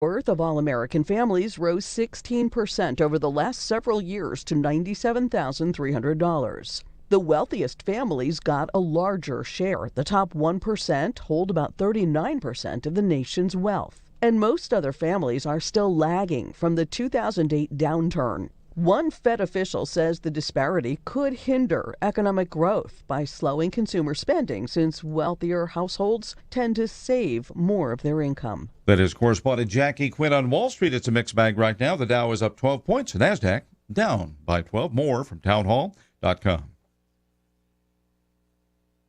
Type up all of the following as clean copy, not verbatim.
Worth of all American families rose 16% over the last several years to $97,300. The wealthiest families got a larger share. The top 1% hold about 39% of the nation's wealth. And most other families are still lagging from the 2008 downturn. One Fed official says the disparity could hinder economic growth by slowing consumer spending, since wealthier households tend to save more of their income. That is correspondent Jackie Quinn on Wall Street. It's a mixed bag right now. The Dow is up 12 points. The NASDAQ down by 12. More from townhall.com.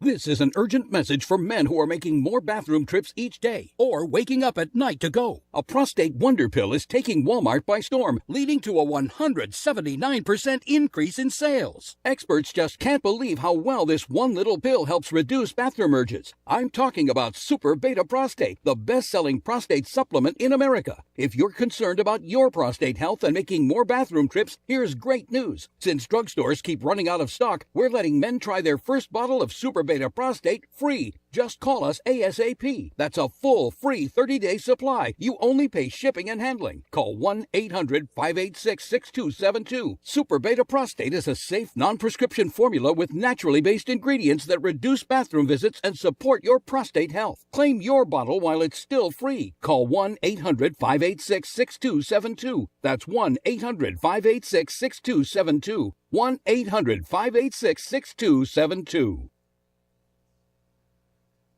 This is an urgent message for men who are making more bathroom trips each day or waking up at night to go. A prostate wonder pill is taking Walmart by storm, leading to a 179% increase in sales. Experts just can't believe how well this one little pill helps reduce bathroom urges. I'm talking about Super Beta Prostate, the best-selling prostate supplement in America. If you're concerned about your prostate health and making more bathroom trips, here's great news. Since drugstores keep running out of stock, we're letting men try their first bottle of Super Beta Prostate free. Just call us ASAP. That's a full free 30-day supply. You only pay shipping and handling. Call 1-800-586-6272. Super Beta Prostate is a safe, non-prescription formula with naturally based ingredients that reduce bathroom visits and support your prostate health. Claim your bottle while it's still free. Call 1-800-586-6272. That's 1-800-586-6272. 1-800-586-6272.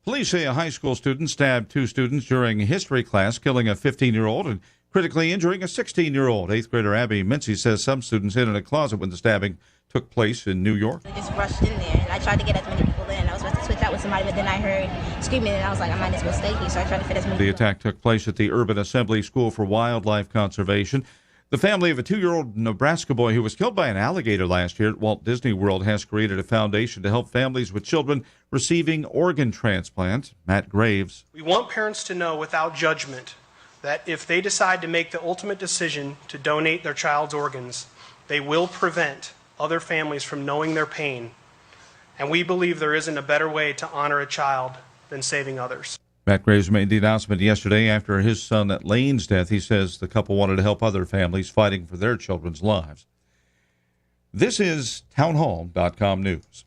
Police say a high school student stabbed two students during a history class, killing a 15-year-old and critically injuring a 16-year-old. 8th grader Abby Mincy says some students hid in a closet when the stabbing took place in New York. I just rushed in there, and I tried to get as many people in. I was about to switch out with somebody, but then I heard screaming, and I was like, I might as well stay here, so I tried to fit as many The people. attack took place at the Urban Assembly School for Wildlife Conservation. The family of a 2-year-old Nebraska boy who was killed by an alligator last year at Walt Disney World has created a foundation to help families with children receiving organ transplants. Matt Graves. We want parents to know without judgment that if they decide to make the ultimate decision to donate their child's organs, they will prevent other families from knowing their pain. And we believe there isn't a better way to honor a child than saving others. Matt Graves made the announcement yesterday after his son Lane's death. He says the couple wanted to help other families fighting for their children's lives. This is townhall.com news.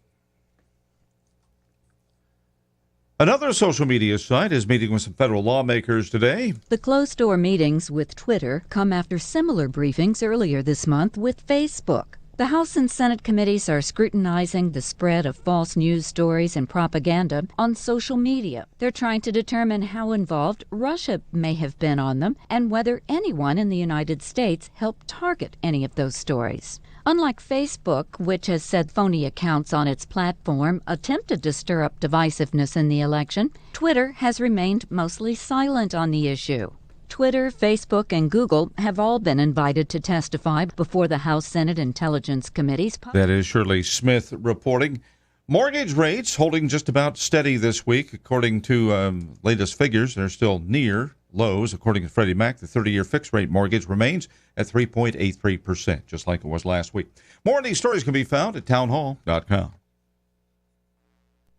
Another social media site is meeting with some federal lawmakers today. The closed-door meetings with Twitter come after similar briefings earlier this month with Facebook. The House and Senate committees are scrutinizing the spread of false news stories and propaganda on social media. They're trying to determine how involved Russia may have been on them and whether anyone in the United States helped target any of those stories. Unlike Facebook, which has said phony accounts on its platform attempted to stir up divisiveness in the election, Twitter has remained mostly silent on the issue. Twitter, Facebook, and Google have all been invited to testify before the House Senate Intelligence Committees. That is Shirley Smith reporting. Mortgage rates holding just about steady this week. According to latest figures, they're still near lows. According to Freddie Mac, the 30-year fixed-rate mortgage remains at 3.83%, just like it was last week. More of these stories can be found at townhall.com.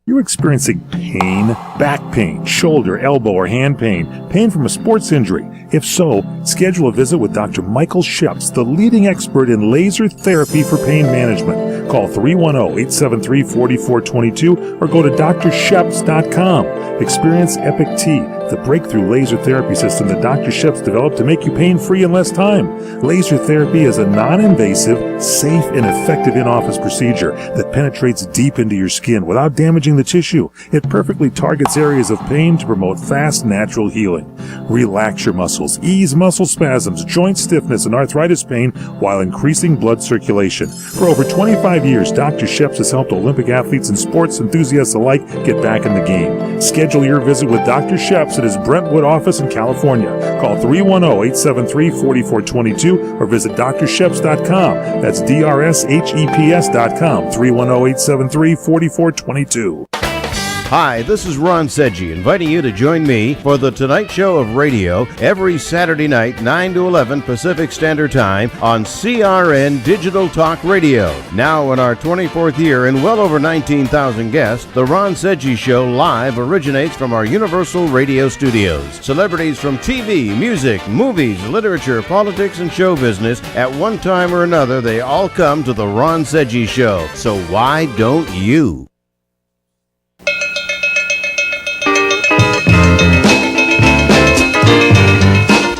You're experiencing pain, back pain, shoulder, elbow, or hand pain from a sports injury. If so, schedule a visit with Dr. Michael Sheps, the leading expert in laser therapy for pain management. Call 310-873-4422 or go to drsheps.com. Experience Epic T, the breakthrough laser therapy system that Dr. Sheps developed to make you pain-free in less time. Laser therapy is a non-invasive, safe, and effective in-office procedure that penetrates deep into your skin without damaging the tissue. It perfectly targets areas of pain to promote fast, natural healing. Relax your muscles, ease muscle spasms, joint stiffness, and arthritis pain while increasing blood circulation. For over 25 years, Dr. Sheps has helped Olympic athletes and sports enthusiasts alike get back in the game. Schedule your visit with Dr. Sheps at his Brentwood office in California. Call 310-873-4422 or visit drsheps.com. That's DRSHEPS.com. 310-873-4422. Hi, this is Ron Sedgy, inviting you to join me for The Tonight Show of Radio every Saturday night, 9 to 11 Pacific Standard Time on CRN Digital Talk Radio. Now in our 24th year and well over 19,000 guests, The Ron Sedgy Show live originates from our Universal Radio studios. Celebrities from TV, music, movies, literature, politics, and show business, at one time or another, they all come to The Ron Sedgy Show. So why don't you?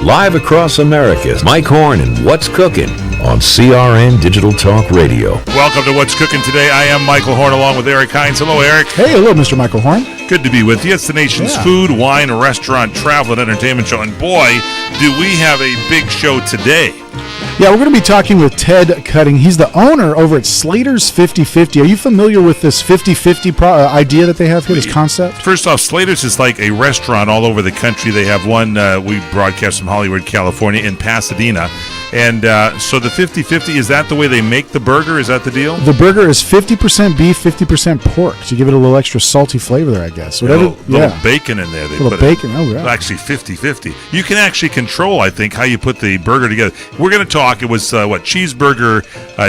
Live across America, Mike Horn and What's Cookin' on CRN Digital Talk Radio. Welcome to What's Cooking Today. I am Michael Horn along with Eric Hines. Hello, Eric. Hey, hello, Mr. Michael Horn. Good to be with you. It's the nation's food, wine, restaurant, travel, and entertainment show. And boy, do we have a big show today. Yeah, we're going to be talking with Ted Cutting. He's the owner over at Slaters 50/50. Are you familiar with this 50/50 idea that they have here, this concept? First off, Slaters is like a restaurant all over the country. They have one, we broadcast from Hollywood, California, in Pasadena. And so the 50/50, is that the way they make the burger? Is that the deal? The burger is 50% beef, 50% pork to give it a little extra salty flavor there, I guess. Little bacon in there. They little put bacon, oh yeah. Actually, 50/50. You can actually control, I think, how you put the burger together. We're going to talk. It was, cheeseburger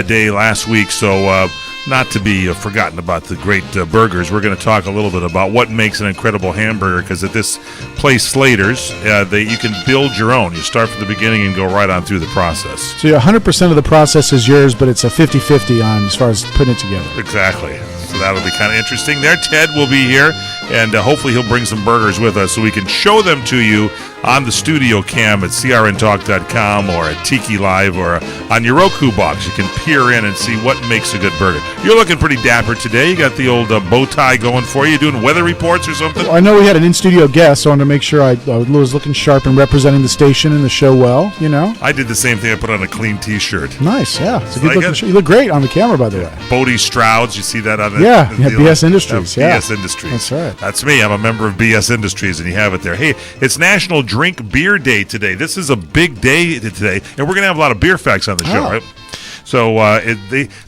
day last week, so not to be forgotten about the great burgers. We're going to talk a little bit about what makes an incredible hamburger, because at this place, Slaters, you can build your own. You start from the beginning and go right on through the process. So 100% of the process is yours, but it's a 50/50 on as far as putting it together. Exactly. So that'll be kind of interesting. There, Ted will be here, and hopefully he'll bring some burgers with us so we can show them to you on the studio cam at crntalk.com or at Tiki Live or on your Roku box. You can peer in and see what makes a good burger. You're looking pretty dapper today. You got the old bow tie going for you. Doing weather reports or something? Well, I know we had an in-studio guest, so I wanted to make sure I was looking sharp and representing the station and the show well, you know? I did the same thing. I put on a clean T-shirt. Nice, yeah. It's a good looking shirt. You look great on the camera, by the way. Bodie Strouds, you see that on the... Yeah, BS Industries. BS Industries. That's right. That's me. I'm a member of BS Industries, and you have it there. Hey, it's National Drink Beer Day today. This is a big day today, and we're going to have a lot of beer facts on the show, right? So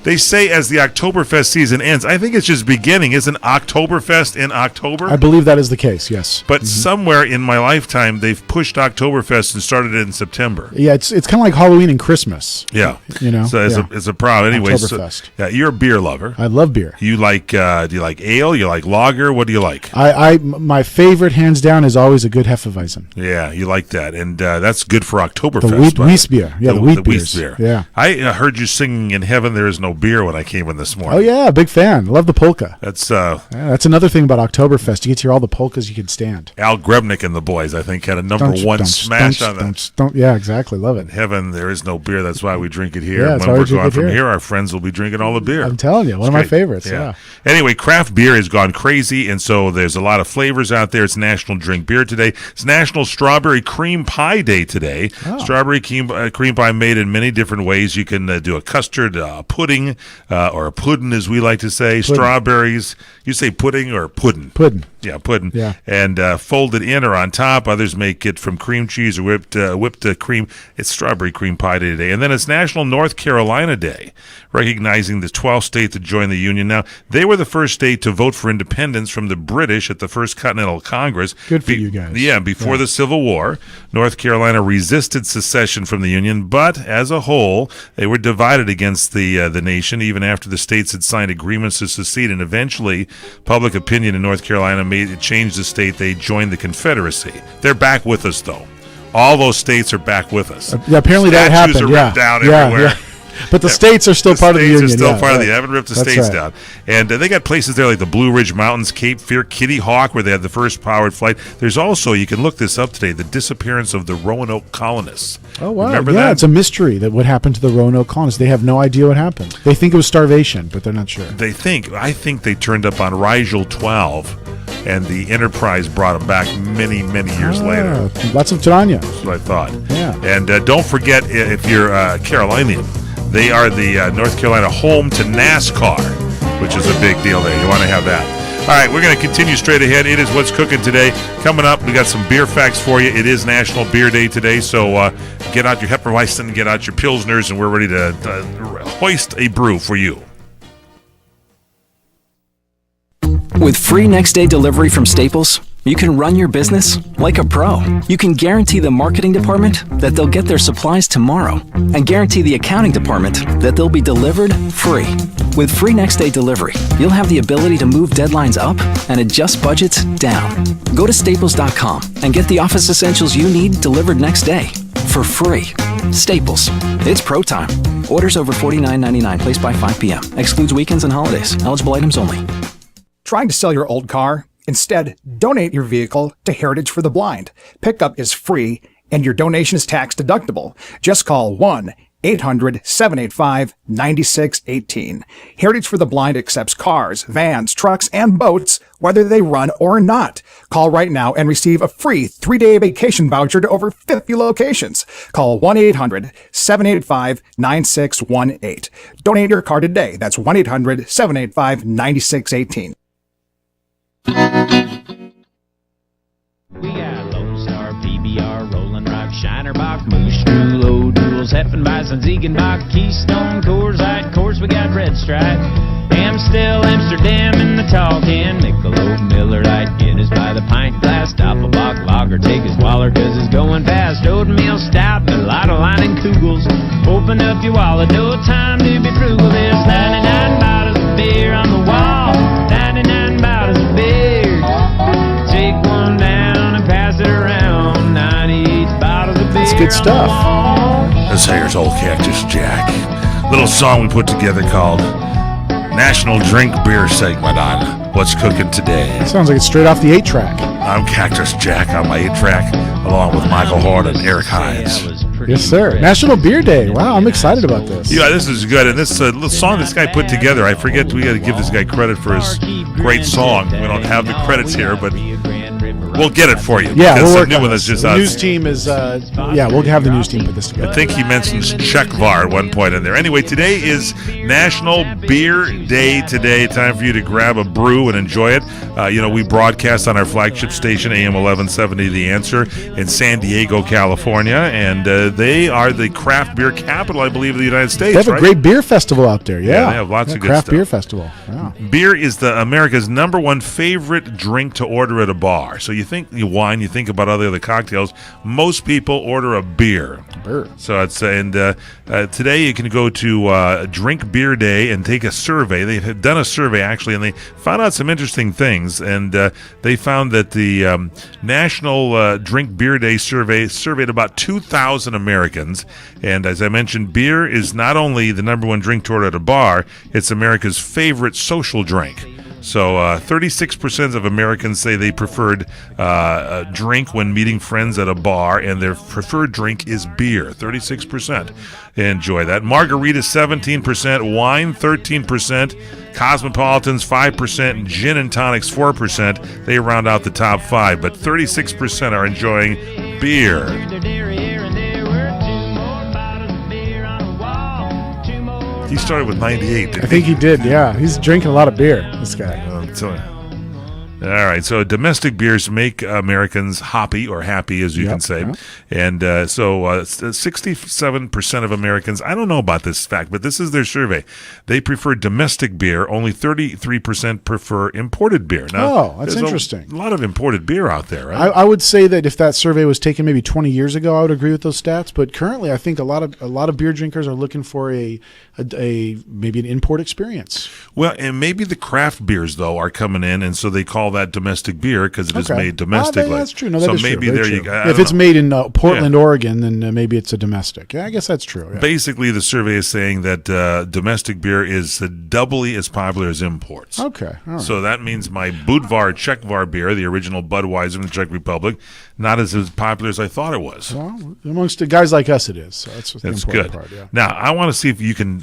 they say as the Oktoberfest season ends, I think it's just beginning. Isn't Oktoberfest in October? I believe that is the case, yes. But somewhere in my lifetime, they've pushed Oktoberfest and started it in September. Yeah, it's kind of like Halloween and Christmas. Yeah. You know? So it's a problem. Anyway, Oktoberfest. So, you're a beer lover. I love beer. You like, do you like ale? You like lager? What do you like? My favorite, hands down, is always a good Hefeweizen. Yeah, you like that. And that's good for Oktoberfest. The wheat beer. Yeah, the wheat beer. Yeah. I heard you singing "In Heaven There Is No Beer" when I came in this morning. Oh yeah, big fan. Love the polka. That's another thing about Oktoberfest. You get to hear all the polkas you can stand. Al Grebnick and the boys, I think, had a number one smash on that. Yeah, exactly. Love it. In heaven there is no beer. That's why we drink it here. Yeah, when we're going from here, our friends will be drinking all the beer. I'm telling you, one of my favorites. Yeah. Anyway, craft beer has gone crazy, and so there's a lot of flavors out there. It's National Drink Beer Today. It's National Strawberry Cream Pie Day today. Oh. Strawberry cream pie made in many different ways. You can do a custard, pudding, or a pudding, as we like to say. Pudding. Strawberries. You say pudding or pudding? Pudding. Yeah, pudding. Yeah. And folded in or on top. Others make it from cream cheese or whipped cream. It's Strawberry Cream Pie Day today. And then it's National North Carolina Day, recognizing the 12th state to join the Union. Now, they were the first state to vote for independence from the British at the First Continental Congress. Good for you guys. Yeah, before the Civil War. North Carolina resisted secession from the Union, but as a whole, they were divided against the nation, even after the states had signed agreements to secede. And eventually, public opinion in North Carolina made it change the state. They joined the Confederacy. They're back with us, though. All those states are back with us. Apparently that happened. Statues are ripped down everywhere. Yeah. But the states are still part of the Union. States are still part of the. They haven't ripped the states down. And they got places there like the Blue Ridge Mountains, Cape Fear, Kitty Hawk, where they had the first powered flight. There's also, you can look this up today, the disappearance of the Roanoke colonists. Oh, wow. Remember that? Yeah, it's a mystery that what happened to the Roanoke colonists. They have no idea what happened. They think it was starvation, but they're not sure. I think they turned up on Rigel 12, and the Enterprise brought them back many, many years later. Lots of Tanya. That's what I thought. Yeah. And don't forget, if you're Carolinian, they are the North Carolina home to NASCAR, which is a big deal there. You want to have that. All right, we're going to continue straight ahead. It is What's Cooking Today. Coming up, we got some beer facts for you. It is National Beer Day today, so get out your Hefeweizen, get out your Pilsners, and we're ready to hoist a brew for you. With free next-day delivery from Staples, you can run your business like a pro. You can guarantee the marketing department that they'll get their supplies tomorrow and guarantee the accounting department that they'll be delivered free. With free next-day delivery, you'll have the ability to move deadlines up and adjust budgets down. Go to staples.com and get the office essentials you need delivered next day for free. Staples. It's pro time. Orders over $49.99 placed by 5 p.m. Excludes weekends and holidays. Eligible items only. Trying to sell your old car? Instead, donate your vehicle to Heritage for the Blind. Pickup is free, and your donation is tax deductible. Just call 1-800-785-9618. Heritage for the Blind accepts cars, vans, trucks, and boats, whether they run or not. Call right now and receive a free 3-day vacation voucher to over 50 locations. Call 1-800-785-9618. Donate your car today. That's 1-800-785-9618. We got Lone Star, PBR, Rolling Rock, Shinerbach, Moose, Strudel, O'Doul's, Heffenbeissen, Ziegenbach, Keystone, Coors Light, of course we got Red Stripe, Amstel, Amsterdam in the tall can, Michelob, Miller Lite, Guinness by the pint glass, Doppelbock, Lager, take his Waller cause it's going fast, Oatmeal Stout, Mulatto Line and Kugels, open up your wallet, no time to be frugal, there's 99 bottles of beer on the wall, 99 bottles of beer. Take one down and pass it around. 98 bottles of beer. That's good stuff. This here's old Cactus Jack. Little song we put together called National Drink Beer segment on What's Cooking Today. Sounds like it's straight off the 8-track. I'm Cactus Jack on my 8-track, along with Michael Hort and Eric Hines. Yes, sir. National Beer Day. Wow, I'm excited about this. Yeah, this is good. And this little song this guy put together, I forget, we got to give this guy credit for his great song. We don't have the credits here, but we'll get it for you. Yeah, we'll work new on one this. that's just The news team is, we'll have the news team put this together. I think he mentions Czechvar at one point in there. Anyway, today is National Beer Day today. Time for you to grab a brew and enjoy it. We broadcast on our flagship station, AM 1170, The Answer, in San Diego, California, and they are the craft beer capital, I believe, of the United States. They have a great beer festival out there. Yeah, they have lots of good craft stuff. beer festival. Wow. Beer is America's #1 favorite drink to order at a bar. So you think wine, you think about other cocktails. Most people order a beer. So it's today you can go to Drink Beer Day and take a survey. They've done a survey actually, and they found out some interesting things. And they found that the National Drink Beer Day survey surveyed about 2,000 Americans. And as I mentioned, beer is not only the #1 drink to order at a bar; it's America's favorite social drink. So 36% of Americans say they preferred a drink when meeting friends at a bar, and their preferred drink is beer. 36%. Enjoy that. Margarita 17%, wine 13%, cosmopolitans 5%, and gin and tonics 4%. They round out the top 5, but 36% are enjoying beer. He started with 98. I think he did, yeah. He's drinking a lot of beer, this guy. All right, so domestic beers make Americans hoppy or happy, as you can say. Yeah. And so 67% of Americans, I don't know about this fact, but this is their survey. They prefer domestic beer. Only 33% prefer imported beer. Now, that's there's interesting. A lot of imported beer out there, right? I would say that if that survey was taken maybe 20 years ago, I would agree with those stats. But currently, I think a lot of beer drinkers are looking for a maybe an import experience. Well, and maybe the craft beers, though, are coming in, and so they call that domestic beer because it is made domestically. That's true. No, that is maybe true. there Very you true. go. If it's made in Portland, Oregon, then maybe it's a domestic. Yeah, I guess that's true. Yeah. Basically, the survey is saying that domestic beer is doubly as popular as imports. Okay. All right. So that means my Budvar Czechvar beer, the original Budweiser in the Czech Republic, not as popular as I thought it was. Well, amongst the guys like us, it is. So that's the important good. part. Yeah. Now, I want to see if you can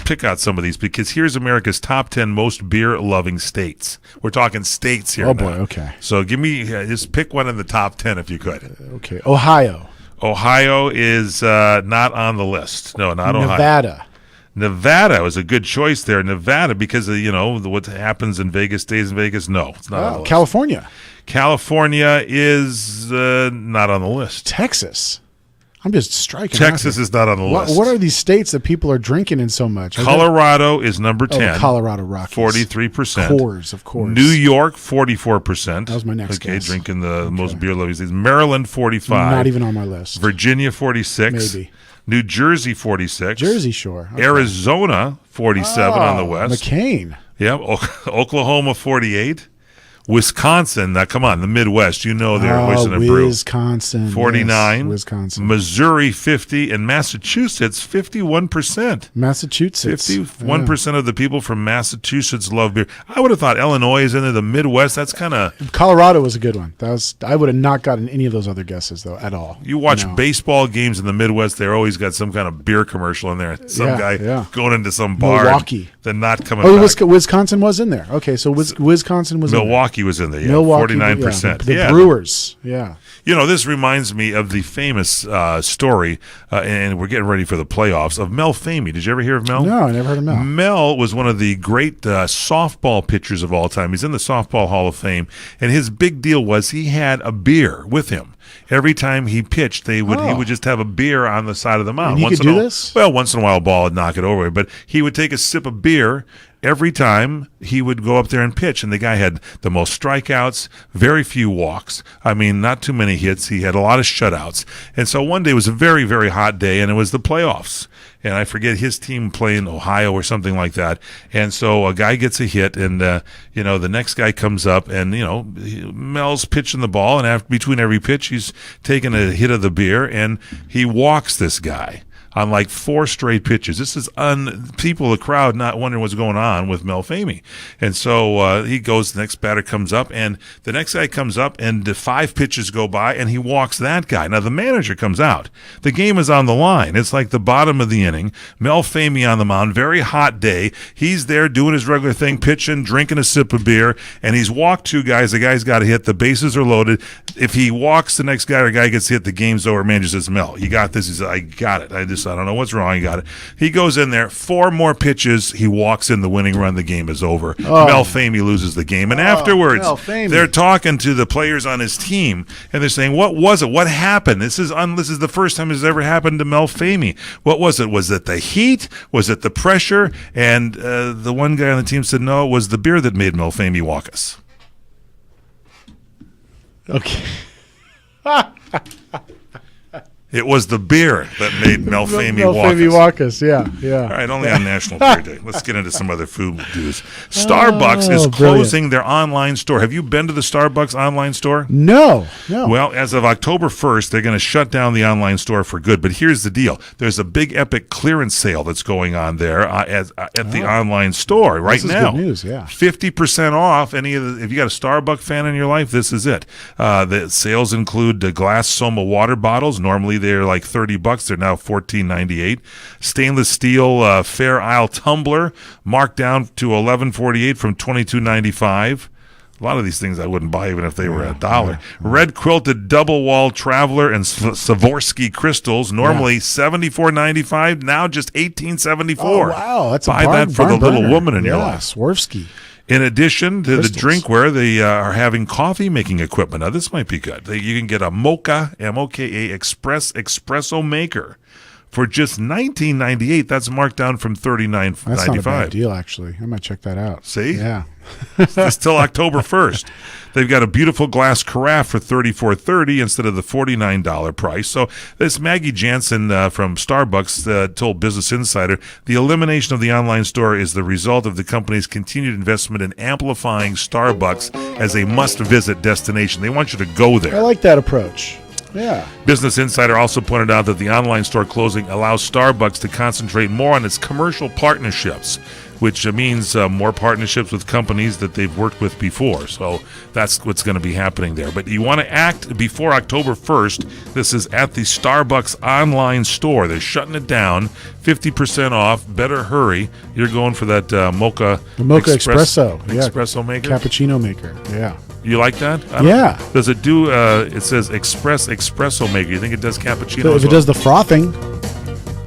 pick out some of these, because here's America's top 10 most beer-loving states. We're talking states here. Oh, boy, okay. So give me, just pick one in the top 10 if you could. Okay. Ohio. Ohio is not on the list. No, not Ohio. Nevada. Nevada was a good choice there. Nevada, because of, what happens in Vegas stays in Vegas. No, it's not on the list. California. California is not on the list. Texas. I'm just striking. Texas is not on the list. What are these states that people are drinking in so much? Colorado is number 10. Colorado Rockies. 43%. Coors, of course. New York, 44%. That was my next guess. Drinking the most beer lovers. Maryland, 45. Not even on my list. Virginia, 46. Maybe. New Jersey, 46. Jersey Shore. Okay. Arizona, 47 on the west. McCain. Yeah. Oklahoma, 48. Wisconsin, now come on, the Midwest, you know they're always in a brew. Wisconsin. 49. Yes, Wisconsin. Missouri, 50. And Massachusetts, 51%. Massachusetts. 51% of the people from Massachusetts love beer. I would have thought Illinois is into the Midwest. That's kind of... Colorado was a good one. I would have not gotten any of those other guesses, though, at all. You watch baseball games in the Midwest, they're always got some kind of beer commercial in there. Some guy going into some bar. Milwaukee. Then not coming back. Wisconsin was in there. Okay, so Wisconsin was Milwaukee was in there, yeah. Milwaukee, 49%. The Brewers, yeah. You know, this reminds me of the famous story, and we're getting ready for the playoffs, of Mel Famey. Did you ever hear of Mel? No, I never heard of Mel. Mel was one of the great softball pitchers of all time. He's in the Softball Hall of Fame, and his big deal was he had a beer with him. Every time he pitched, he would just have a beer on the side of the mound. And he could do this? Well, once in a while, a ball would knock it over, but he would take a sip of beer every time he would go up there and pitch. And the guy had the most strikeouts, very few walks. I mean, not too many hits. He had a lot of shutouts. And so one day was a very, very hot day, and it was the playoffs. And I forget his team playing Ohio or something like that. And so a guy gets a hit, and the next guy comes up, and Mel's pitching the ball, and between every pitch, he's taking a hit of the beer, and he walks this guy on like 4 straight pitches. This is the crowd not wondering what's going on with Mel Famey. And so he goes, the next batter comes up, and the next guy comes up, and the 5 pitches go by, and he walks that guy. Now the manager comes out. The game is on the line. It's like the bottom of the inning. Mel Famey on the mound, very hot day. He's there doing his regular thing, pitching, drinking a sip of beer, and he's walked 2 guys. The guy's got to hit. The bases are loaded. If he walks the next guy or guy gets hit, the game's over. Manager says, Mel, you got this. He says, I got it. I don't know what's wrong. He got it. He goes in there, 4 more pitches. He walks in the winning run. The game is over. Mel Famey loses the game. And afterwards, they're talking to the players on his team, and they're saying, what was it? What happened? This is the first time this has ever happened to Mel Famey. What was it? Was it the heat? Was it the pressure? And the one guy on the team said, no, it was the beer that made Mel Famey walk us. Okay. It was the beer that made Mel Famey walk us. Yeah. All right, only on National Beer Day. Let's get into some other food news. Starbucks is closing their online store. Have you been to the Starbucks online store? No. Well, as of October 1st, they're going to shut down the online store for good. But here's the deal. There's a big epic clearance sale that's going on there at the online store right now. Good news, yeah. 50% off. If you got a Starbucks fan in your life, this is it. The sales include the glass Soma water bottles. Normally they're like $30. They're now $14.98. Stainless steel Fair Isle tumbler marked down to $11.48 from $22.95. A lot of these things I wouldn't buy even if they were $1. Yeah. Red quilted double wall traveler and Swarovski crystals, normally $74.95, now just $18.74. Oh, wow, that's buy that for the little woman in your life. Swarovski. In addition to the drinkware, they are having coffee making equipment. Now, this might be good. You can get a Mocha, M-O-K-A, espresso maker for just $19.98. That's marked down from $39.95. That's not a bad deal, actually. I might check that out. See? Yeah. It's till October 1st. They've got a beautiful glass carafe for $34.30 instead of the $49 price. So this Maggie Jansen from Starbucks told Business Insider, the elimination of the online store is the result of the company's continued investment in amplifying Starbucks as a must-visit destination. They want you to go there. I like that approach. Yeah. Business Insider also pointed out that the online store closing allows Starbucks to concentrate more on its commercial partnerships, which means more partnerships with companies that they've worked with before. So that's what's going to be happening there. But you want to act before October 1st. This is at the Starbucks online store. They're shutting it down, 50% off. Better hurry. You're going for that Mocha. The Mocha Espresso. Espresso maker? Cappuccino maker. Yeah. You like that? Yeah. Does it do, it says espresso maker. You think it does cappuccino? So if it does the frothing,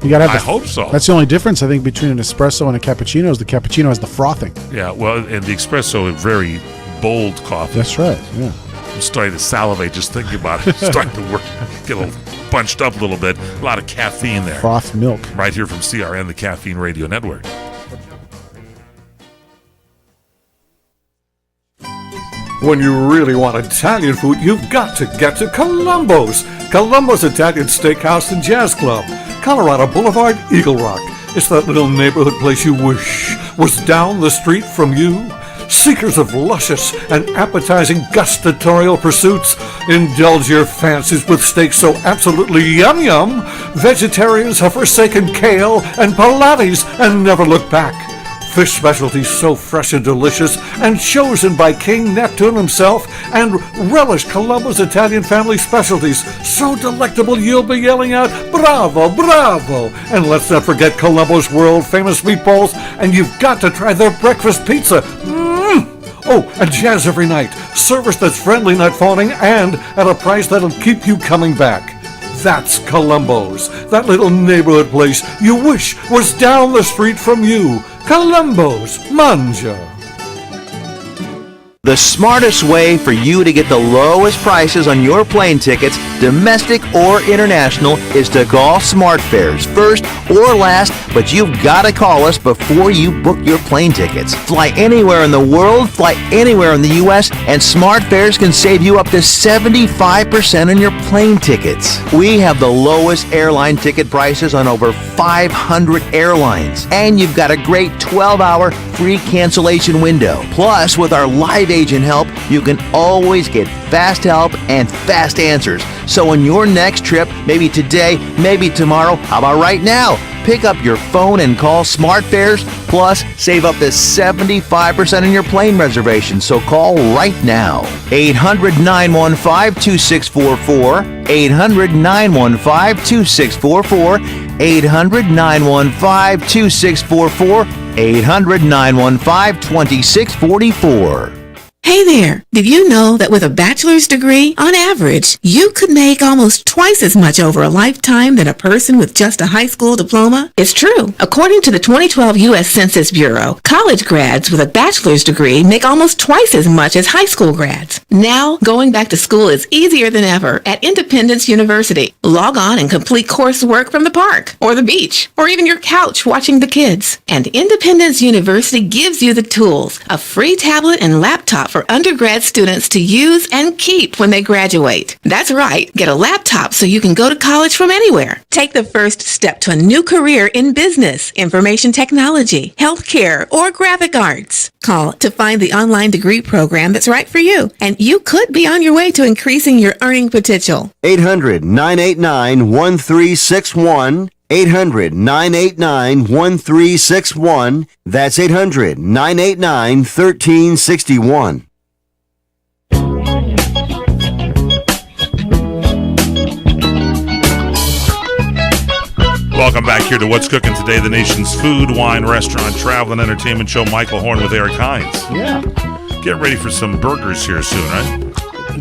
you gotta have I hope so. That's the only difference, I think, between an espresso and a cappuccino is the cappuccino has the frothing. Yeah, well, and the espresso is very bold coffee. That's right, yeah. I'm starting to salivate just thinking about it. Starting to work, get a little bunched up a little bit. A lot of caffeine there. Froth milk. Right here from CRN, the Caffeine Radio Network. When you really want Italian food, you've got to get to Columbo's. Columbo's Italian Steakhouse and Jazz Club, Colorado Boulevard, Eagle Rock. It's that little neighborhood place you wish was down the street from you. Seekers of luscious and appetizing gustatorial pursuits, indulge your fancies with steaks so absolutely yum-yum, vegetarians have forsaken kale and Pilates and never look back. Fish specialties so fresh and delicious and chosen by King Neptune himself, and relish Columbo's Italian family specialties so delectable you'll be yelling out, bravo, bravo! And let's not forget Columbo's world-famous meatballs, and you've got to try their breakfast pizza. Oh, and jazz every night. Service that's friendly, not phoning, and at a price that'll keep you coming back. That's Columbo's, that little neighborhood place you wish was down the street from you. Columbo's, Manja. The smartest way for you to get the lowest prices on your plane tickets, domestic or international, is to call SmartFares first or last, but you've got to call us before you book your plane tickets. Fly anywhere in the world, fly anywhere in the U.S., and SmartFares can save you up to 75% on your plane tickets. We have the lowest airline ticket prices on over 500 airlines, and you've got a great 12-hour free cancellation window. Plus, with our live agent help, you can always get fast help and fast answers. So on your next trip, maybe today, maybe tomorrow, how about right now? Pick up your phone and call SmartFares, plus save up to 75% on your plane reservation. So call right now. 800-915-2644, 800-915-2644, 800-915-2644, 800-915-2644. Hey there! Did you know that with a bachelor's degree, on average, you could make almost twice as much over a lifetime than a person with just a high school diploma? It's true. According to the 2012 U.S. Census Bureau, college grads with a bachelor's degree make almost twice as much as high school grads. Now, going back to school is easier than ever at Independence University. Log on and complete coursework from the park, or the beach, or even your couch watching the kids. And Independence University gives you the tools, a free tablet and laptop for undergrad students to use and keep when they graduate. That's right, get a laptop so you can go to college from anywhere. Take the first step to a new career in business, information technology, healthcare, or graphic arts. Call to find the online degree program that's right for you, and you could be on your way to increasing your earning potential. 800-989-1361. 800-989-1361. That's 800-989-1361. Welcome back here to What's Cooking Today, the nation's food, wine, restaurant, travel, and entertainment show. Michael Horn with Eric Hines. Yeah. Get ready for some burgers here soon, right?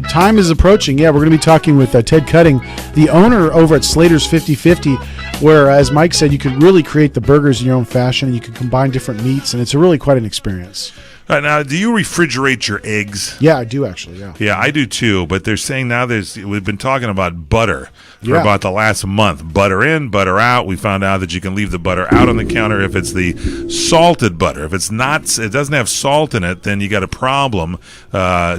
Time is approaching. Yeah, we're going to be talking with Ted Cutting, the owner over at Slaters 50/50, where, as Mike said, you could really create the burgers in your own fashion, and you can combine different meats, and it's really quite an experience. Now, do you refrigerate your eggs? Yeah, I do actually, yeah. Yeah, I do too, but they're saying now we've been talking about butter for Yeah. about the last month. Butter in, butter out. We found out that you can leave the butter out on the counter if it's the salted butter. If it's not, it doesn't have salt in it, then you got a problem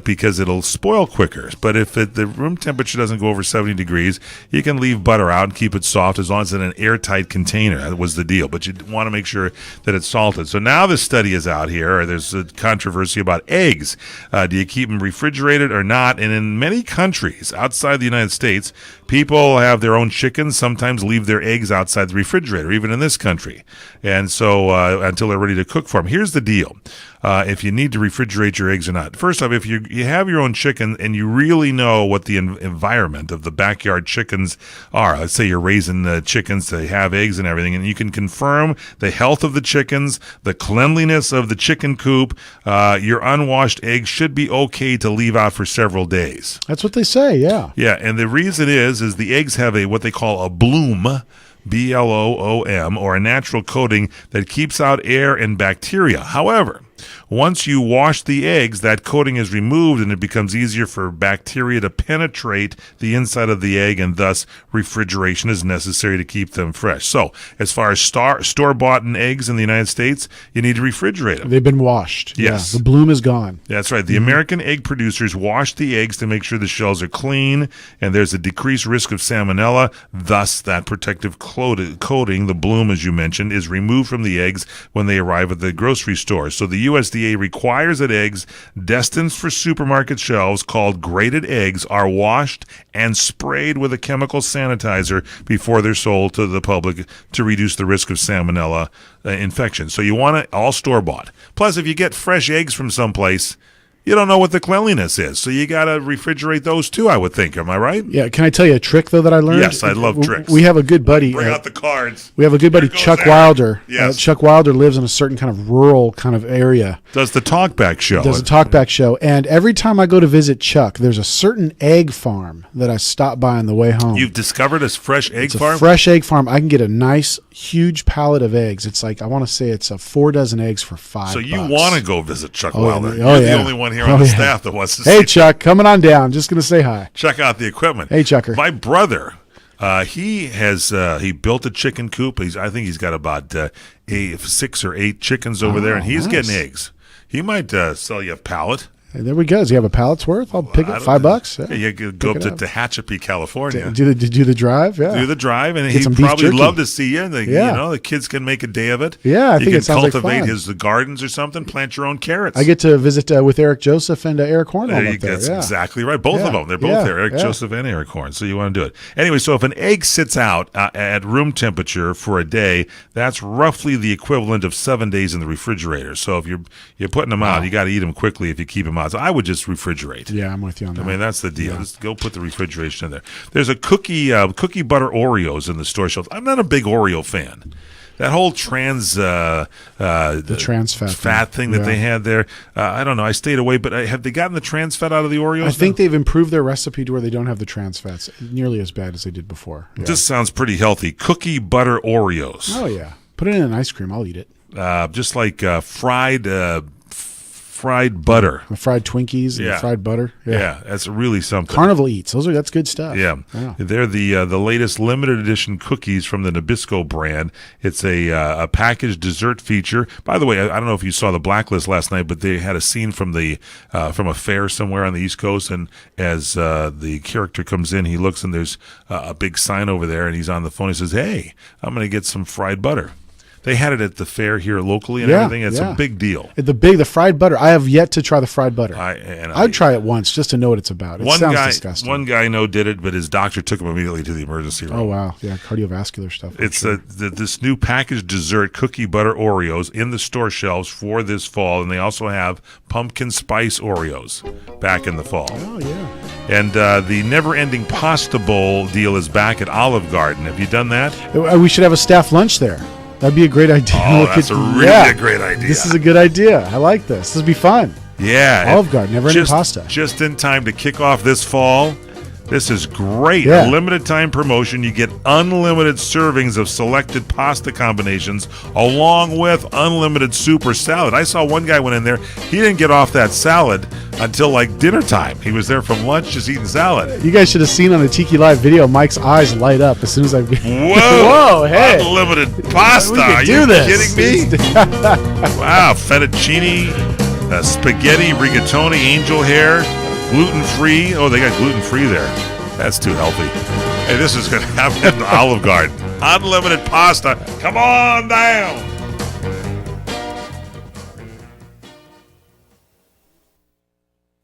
because it'll spoil quicker. But if the room temperature doesn't go over 70 degrees, you can leave butter out and keep it soft as long as it's in an airtight container. That was the deal. But you want to make sure that it's salted. So now this study is out here. There's a controversy about eggs. Do you keep them refrigerated or not? And in many countries outside the United States, people have their own chickens, sometimes leave their eggs outside the refrigerator, even in this country. And so until they're ready to cook for them. Here's the deal. If you need to refrigerate your eggs or not. First off, if you have your own chicken and you really know what the environment of the backyard chickens are, let's say you're raising chickens to have eggs and everything, and you can confirm the health of the chickens, the cleanliness of the chicken coop, your unwashed eggs should be okay to leave out for several days. That's what they say, yeah. Yeah, and the reason is the eggs have what they call a bloom, B-L-O-O-M, or a natural coating that keeps out air and bacteria. However, Once you wash the eggs, that coating is removed and it becomes easier for bacteria to penetrate the inside of the egg, and thus refrigeration is necessary to keep them fresh. So, as far as store-bought eggs in the United States, you need to refrigerate them. They've been washed. Yes. Yeah, the bloom is gone. That's right. The American egg producers wash the eggs to make sure the shells are clean and there's a decreased risk of salmonella. Thus, that protective coating, the bloom, as you mentioned, is removed from the eggs when they arrive at the grocery store. So the USDA requires that eggs destined for supermarket shelves, called graded eggs, are washed and sprayed with a chemical sanitizer before they're sold to the public to reduce the risk of salmonella infection. So you want it all store-bought. Plus, if you get fresh eggs from someplace, you don't know what the cleanliness is. So you got to refrigerate those too, I would think. Am I right? Yeah. Can I tell you a trick, though, that I learned? Yes, I love tricks. We have a good buddy. Bring out the cards. We have a good buddy, Chuck Wilder. Yes. Chuck Wilder lives in a certain kind of rural kind of area. Does the talkback show. Does a talkback show. And every time I go to visit Chuck, there's a certain egg farm that I stop by on the way home. You've discovered a fresh egg farm? A fresh egg farm. I can get a nice, huge pallet of eggs. It's like, I want to say it's 4 dozen eggs for $5. So you want to go visit Chuck Oh, Wilder. yeah. You're the only one here on the staff that wants to see. Hey, Chuck, coming on down. Just going to say hi. Check out the equipment. Hey, Chucker. My brother, he built a chicken coop. I think he's got about 6 or 8 chickens over there, and he's getting eggs. He might sell you a pallet. Hey, there we go. Does he have a pallet's worth? I'll pick it. $5. Yeah, you could go up to Tehachapi, California. Do the drive. Yeah, do the drive, and Get he'd some beef probably jerky. love to see you. The kids can make a day of it. Yeah, I think it sounds like You can cultivate fun. his gardens or something. Plant your own carrots. I get to visit with Eric Joseph and Eric Hornholm up there. That's Yeah. exactly right. Both of them. They're both there. Eric Joseph and Eric Horn. So you want to do it. Anyway, so if an egg sits out at room temperature for a day, that's roughly the equivalent of 7 days in the refrigerator. So if you're putting them out, you got to eat them quickly if you keep them out. So I would just refrigerate. Yeah, I'm with you on that. I mean, that's the deal. Just go put the refrigeration in there. There's a cookie butter Oreos in the store shelves. I'm not a big Oreo fan. That whole trans fat thing that they had there, I don't know. I stayed away, but have they gotten the trans fat out of the Oreos? I think they've improved their recipe to where they don't have the trans fats nearly as bad as they did before. Yeah. This sounds pretty healthy. Cookie butter Oreos. Oh yeah, put it in an ice cream. I'll eat it. Just like fried butter. The fried Twinkies and the fried butter. Yeah, that's really something. Carnival Eats. That's good stuff. Yeah. They're the latest limited edition cookies from the Nabisco brand. It's a packaged dessert feature. By the way, I don't know if you saw the Blacklist last night, but they had a scene from a fair somewhere on the East Coast, and as the character comes in, he looks and there's a big sign over there, and he's on the phone. He says, "Hey, I'm going to get some fried butter." They had it at the fair here locally and everything. It's a big deal. The fried butter. I have yet to try the fried butter. I'd try it once just to know what it's about. It sounds disgusting. One guy did it, but his doctor took him immediately to the emergency room. Oh, wow. Yeah, cardiovascular stuff. It's this new packaged dessert, cookie butter Oreos, in the store shelves for this fall, and they also have pumpkin spice Oreos back in the fall. Oh, yeah. And the never-ending pasta bowl deal is back at Olive Garden. Have you done that? We should have a staff lunch there. That'd be a great idea. Oh, that's a great idea. This is a good idea. I like this. This would be fun. Yeah. Olive Garden, never-ending pasta. Just in time to kick off this fall. This is great. Yeah. A limited time promotion. You get unlimited servings of selected pasta combinations along with unlimited soup or salad. I saw one guy went in there. He didn't get off that salad until like dinner time. He was there from lunch just eating salad. You guys should have seen on the Tiki Live video, Mike's eyes light up as soon as I... Whoa! Hey! Unlimited pasta. We Are do you this. kidding me? Wow. Fettuccine, spaghetti, rigatoni, angel hair, gluten-free. Oh, they got gluten-free there. That's too healthy. Hey, this is going to happen at the Olive Garden. Unlimited pasta. Come on down.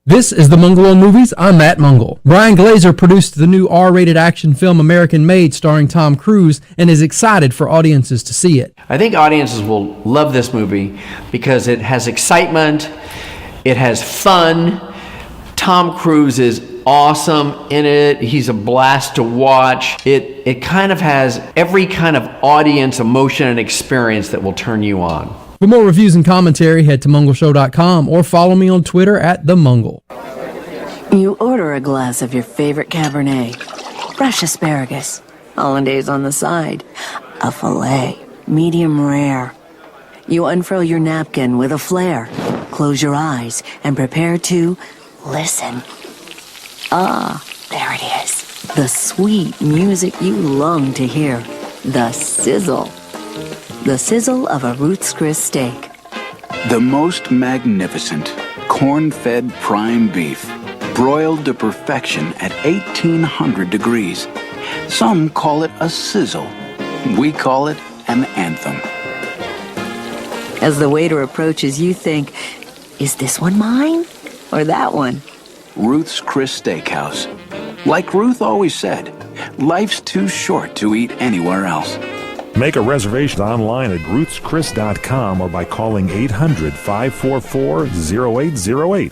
This is the Mungle on Movies. I'm Matt Mungle. Brian Glazer produced the new R-rated action film American Made starring Tom Cruise and is excited for audiences to see it. I think audiences will love this movie because it has excitement, it has fun. Tom Cruise is awesome in it. He's a blast to watch. It kind of has every kind of audience emotion and experience that will turn you on. For more reviews and commentary, head to mungleshow.com or follow me on Twitter at @themungle. You order a glass of your favorite Cabernet, fresh asparagus, hollandaise on the side, a filet, medium rare. You unfurl your napkin with a flair, Close your eyes and prepare to listen. Ah, there it is. The sweet music you long to hear. The sizzle. The sizzle of a Ruth's Chris steak. The most magnificent corn-fed prime beef, broiled to perfection at 1800 degrees. Some call it a sizzle. We call it an anthem. As the waiter approaches, you think, is this one mine or that one? Ruth's Chris Steakhouse. Like Ruth always said, life's too short to eat anywhere else. Make a reservation online at ruthschris.com or by calling 800-544-0808.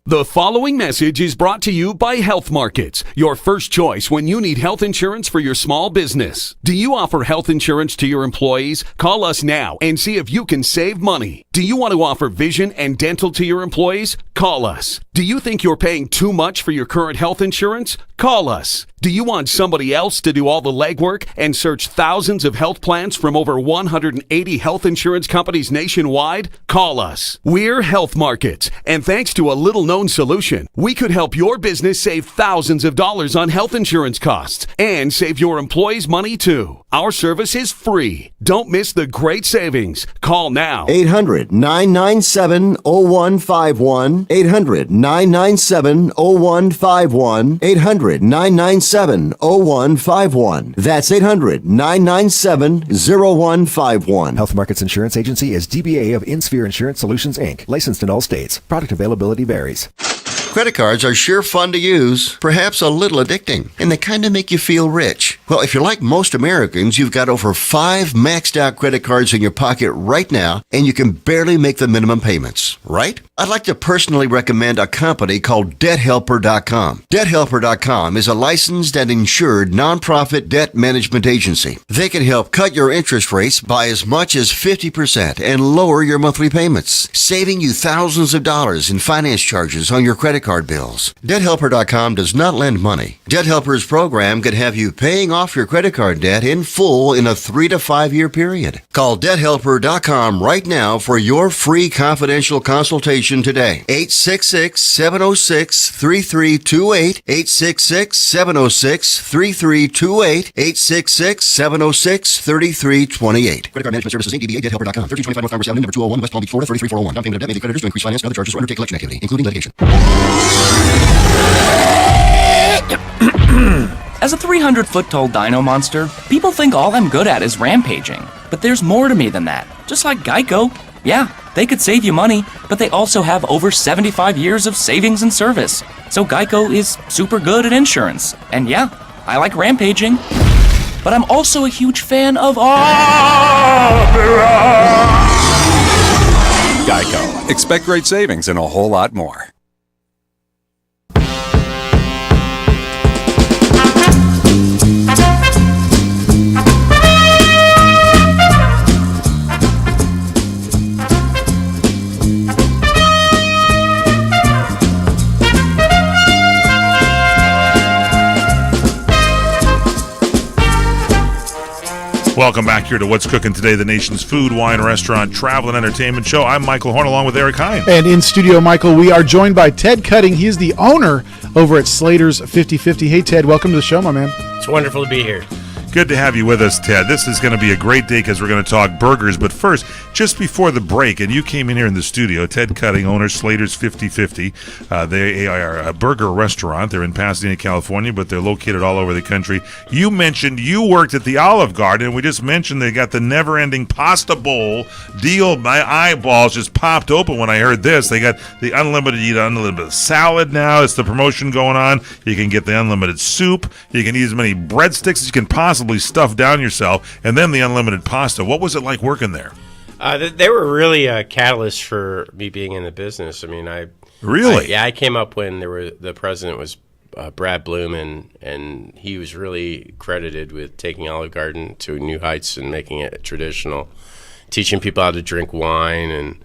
The following message is brought to you by Health Markets, your first choice when you need health insurance for your small business. Do you offer health insurance to your employees? Call us now and see if you can save money. Do you want to offer vision and dental to your employees? Call us. Do you think you're paying too much for your current health insurance? Call us. Do you want somebody else to do all the legwork and search thousands of health plans from over 180 health insurance companies nationwide? Call us. We're Health Markets, and thanks to a little-known solution, we could help your business save thousands of dollars on health insurance costs and save your employees money too. Our service is free. Don't miss the great savings. Call now. 800-997-0151. 800-997-0151. 800-997-0151. That's 800-997-0151. Health Markets Insurance Agency is DBA of InSphere Insurance Solutions, Inc., licensed in all states. Product availability varies. Credit cards are sure fun to use, perhaps a little addicting, and they kind of make you feel rich. Well, if you're like most Americans, you've got over 5 maxed out credit cards in your pocket right now, and you can barely make the minimum payments, right? I'd like to personally recommend a company called DebtHelper.com. DebtHelper.com is a licensed and insured nonprofit debt management agency. They can help cut your interest rates by as much as 50% and lower your monthly payments, saving you thousands of dollars in finance charges on your credit card bills. DebtHelper.com does not lend money. Debt Helper's program could have you paying off your credit card debt in full in a 3 to 5 year period. Call DebtHelper.com right now for your free confidential consultation today. 866-706-3328. 866-706-3328. 866-706-3328. Credit card management services Inc. DBA DebtHelper.com. 1325 North Congress Avenue, number 201, West Palm Beach, Florida 33401. Down payment of debt may be creditors to increase finance and other charges or undertake collection activity, including litigation. As a 300-foot-tall dino monster, people think all I'm good at is rampaging. But there's more to me than that. Just like Geico. Yeah, they could save you money, but they also have over 75 years of savings and service. So Geico is super good at insurance. And yeah, I like rampaging. But I'm also a huge fan of opera. Geico. Expect great savings and a whole lot more. Welcome back here to What's Cooking Today, the nation's food, wine, restaurant, travel, and entertainment show. I'm Michael Horn along with Eric Hine. And in studio, Michael, we are joined by Ted Cutting. He is the owner over at Slaters 50/50. Hey, Ted, welcome to the show, my man. It's wonderful to be here. Good to have you with us, Ted. This is going to be a great day because we're going to talk burgers. But first, just before the break, and you came in here in the studio, Ted Cutting, owner, Slaters 50/50. They are a burger restaurant. They're in Pasadena, California, but they're located all over the country. You mentioned you worked at the Olive Garden, and we just mentioned they got the never-ending pasta bowl deal. My eyeballs just popped open when I heard this. They got the unlimited salad now. It's the promotion going on. You can get the unlimited soup. You can eat as many breadsticks as you can possibly stuff down yourself, and then the unlimited pasta. What was it like working there? They were really a catalyst for me being in the business. I mean, I came up when the president was Brad Bloom, and he was really credited with taking Olive Garden to new heights and making it traditional, teaching people how to drink wine, and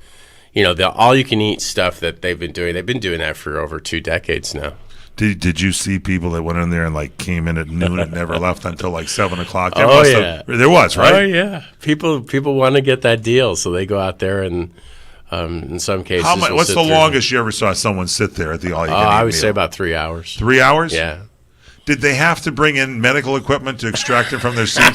the all-you-can-eat stuff that they've been doing. They've been doing that for over 2 decades now. Did you see people that went in there and came in at noon and never left until 7 o'clock? There was, right? Oh yeah, people want to get that deal, so they go out there and In some cases, How much? we'll What's sit the through- longest you ever saw someone sit there at the all-you-can-eat I would meal? say about 3 hours. 3 hours? Yeah. Did they have to bring in medical equipment to extract it from their seat?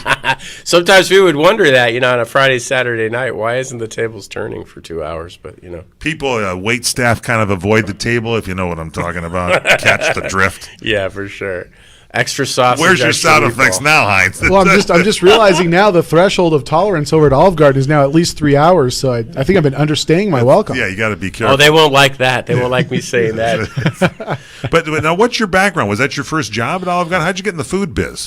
Sometimes we would wonder that, on a Friday, Saturday night, why isn't the tables turning for 2 hours? But, People, wait staff kind of avoid the table, if you know what I'm talking about. Catch the drift. Yeah, for sure. Extra sausage. Where's your extra sound meatball. effects now, Heinz? Well, I'm just realizing now the threshold of tolerance over at Olive Garden is now at least 3 hours. So I think I've been understaying my welcome. Yeah, you got to be careful. Oh, they won't like that. They won't like me saying that. But now, what's your background? Was that your first job at Olive Garden? How'd you get in the food biz?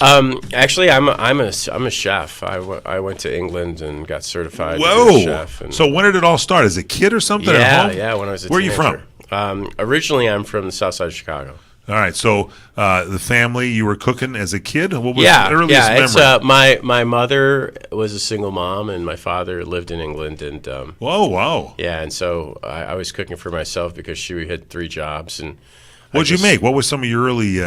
Actually, I'm a chef. I went to England and got certified to be a Whoa! chef. And So when did it all start? As a kid or something? at home? Yeah, when I was a Where are you teenager. from? Originally, I'm from the south side of Chicago. All right, so the family, you were cooking as a kid? What was the earliest memory? It's my mother was a single mom, and my father lived in England. And wow. Yeah, and so I was cooking for myself because she had 3 jobs. And What'd you make? What were some of your early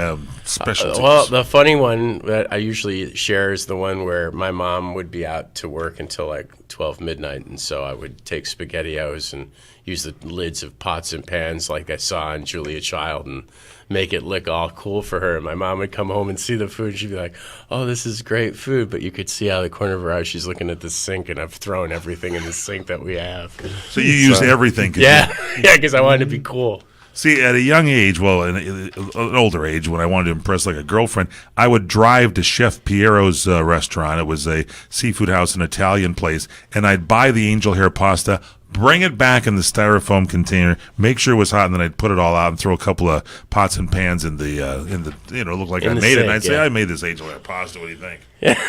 specialties? Well, the funny one that I usually share is the one where my mom would be out to work until like 12 midnight, and so I would take SpaghettiOs and use the lids of pots and pans like I saw on Julia Child and make it look all cool for her. And my mom would come home and see the food, and she'd be like, "Oh, this is great food," but you could see out of the corner of her eye she's looking at the sink, and I've thrown everything in the sink that we have. So you used everything? Yeah, because I wanted to be cool. See, at a young age, well, an older age, when I wanted to impress like a girlfriend, I would drive to Chef Piero's restaurant. It was a seafood house, an Italian place, and I'd buy the angel hair pasta, bring it back in the styrofoam container, make sure it was hot, and then I'd put it all out and throw a couple of pots and pans in the look like I made it. And I'd say, I made this angel hair pasta. What do you think? Yeah.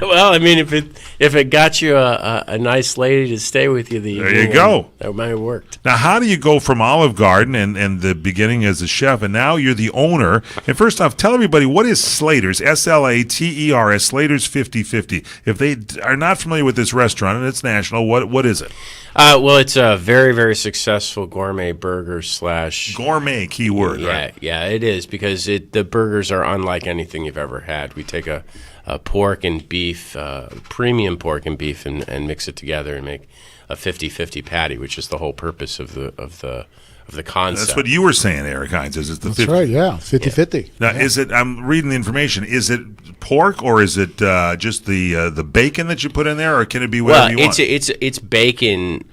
Well, I mean, if it got you a nice lady to stay with you, there you go. That might have worked. Now, how do you go from Olive Garden and the beginning as a chef, and now you're the owner? And first off, tell everybody, what is Slaters, Slaters, Slaters 50/50? If they are not familiar with this restaurant, and it's national, what is it? Well, it's a very, very successful gourmet burger / gourmet keyword, right? Yeah, it is, because the burgers are unlike anything you've ever had. We take a pork and beef, premium pork and beef, and mix it together and make a 50/50 patty, which is the whole purpose of the concept. That's what you were saying, Eric Heinz. Is it the That's 50? right, yeah, 50/50. Now, is it? I'm reading the information. Is it pork, or is it just the bacon that you put in there, or can it be whatever you want? It's bacon.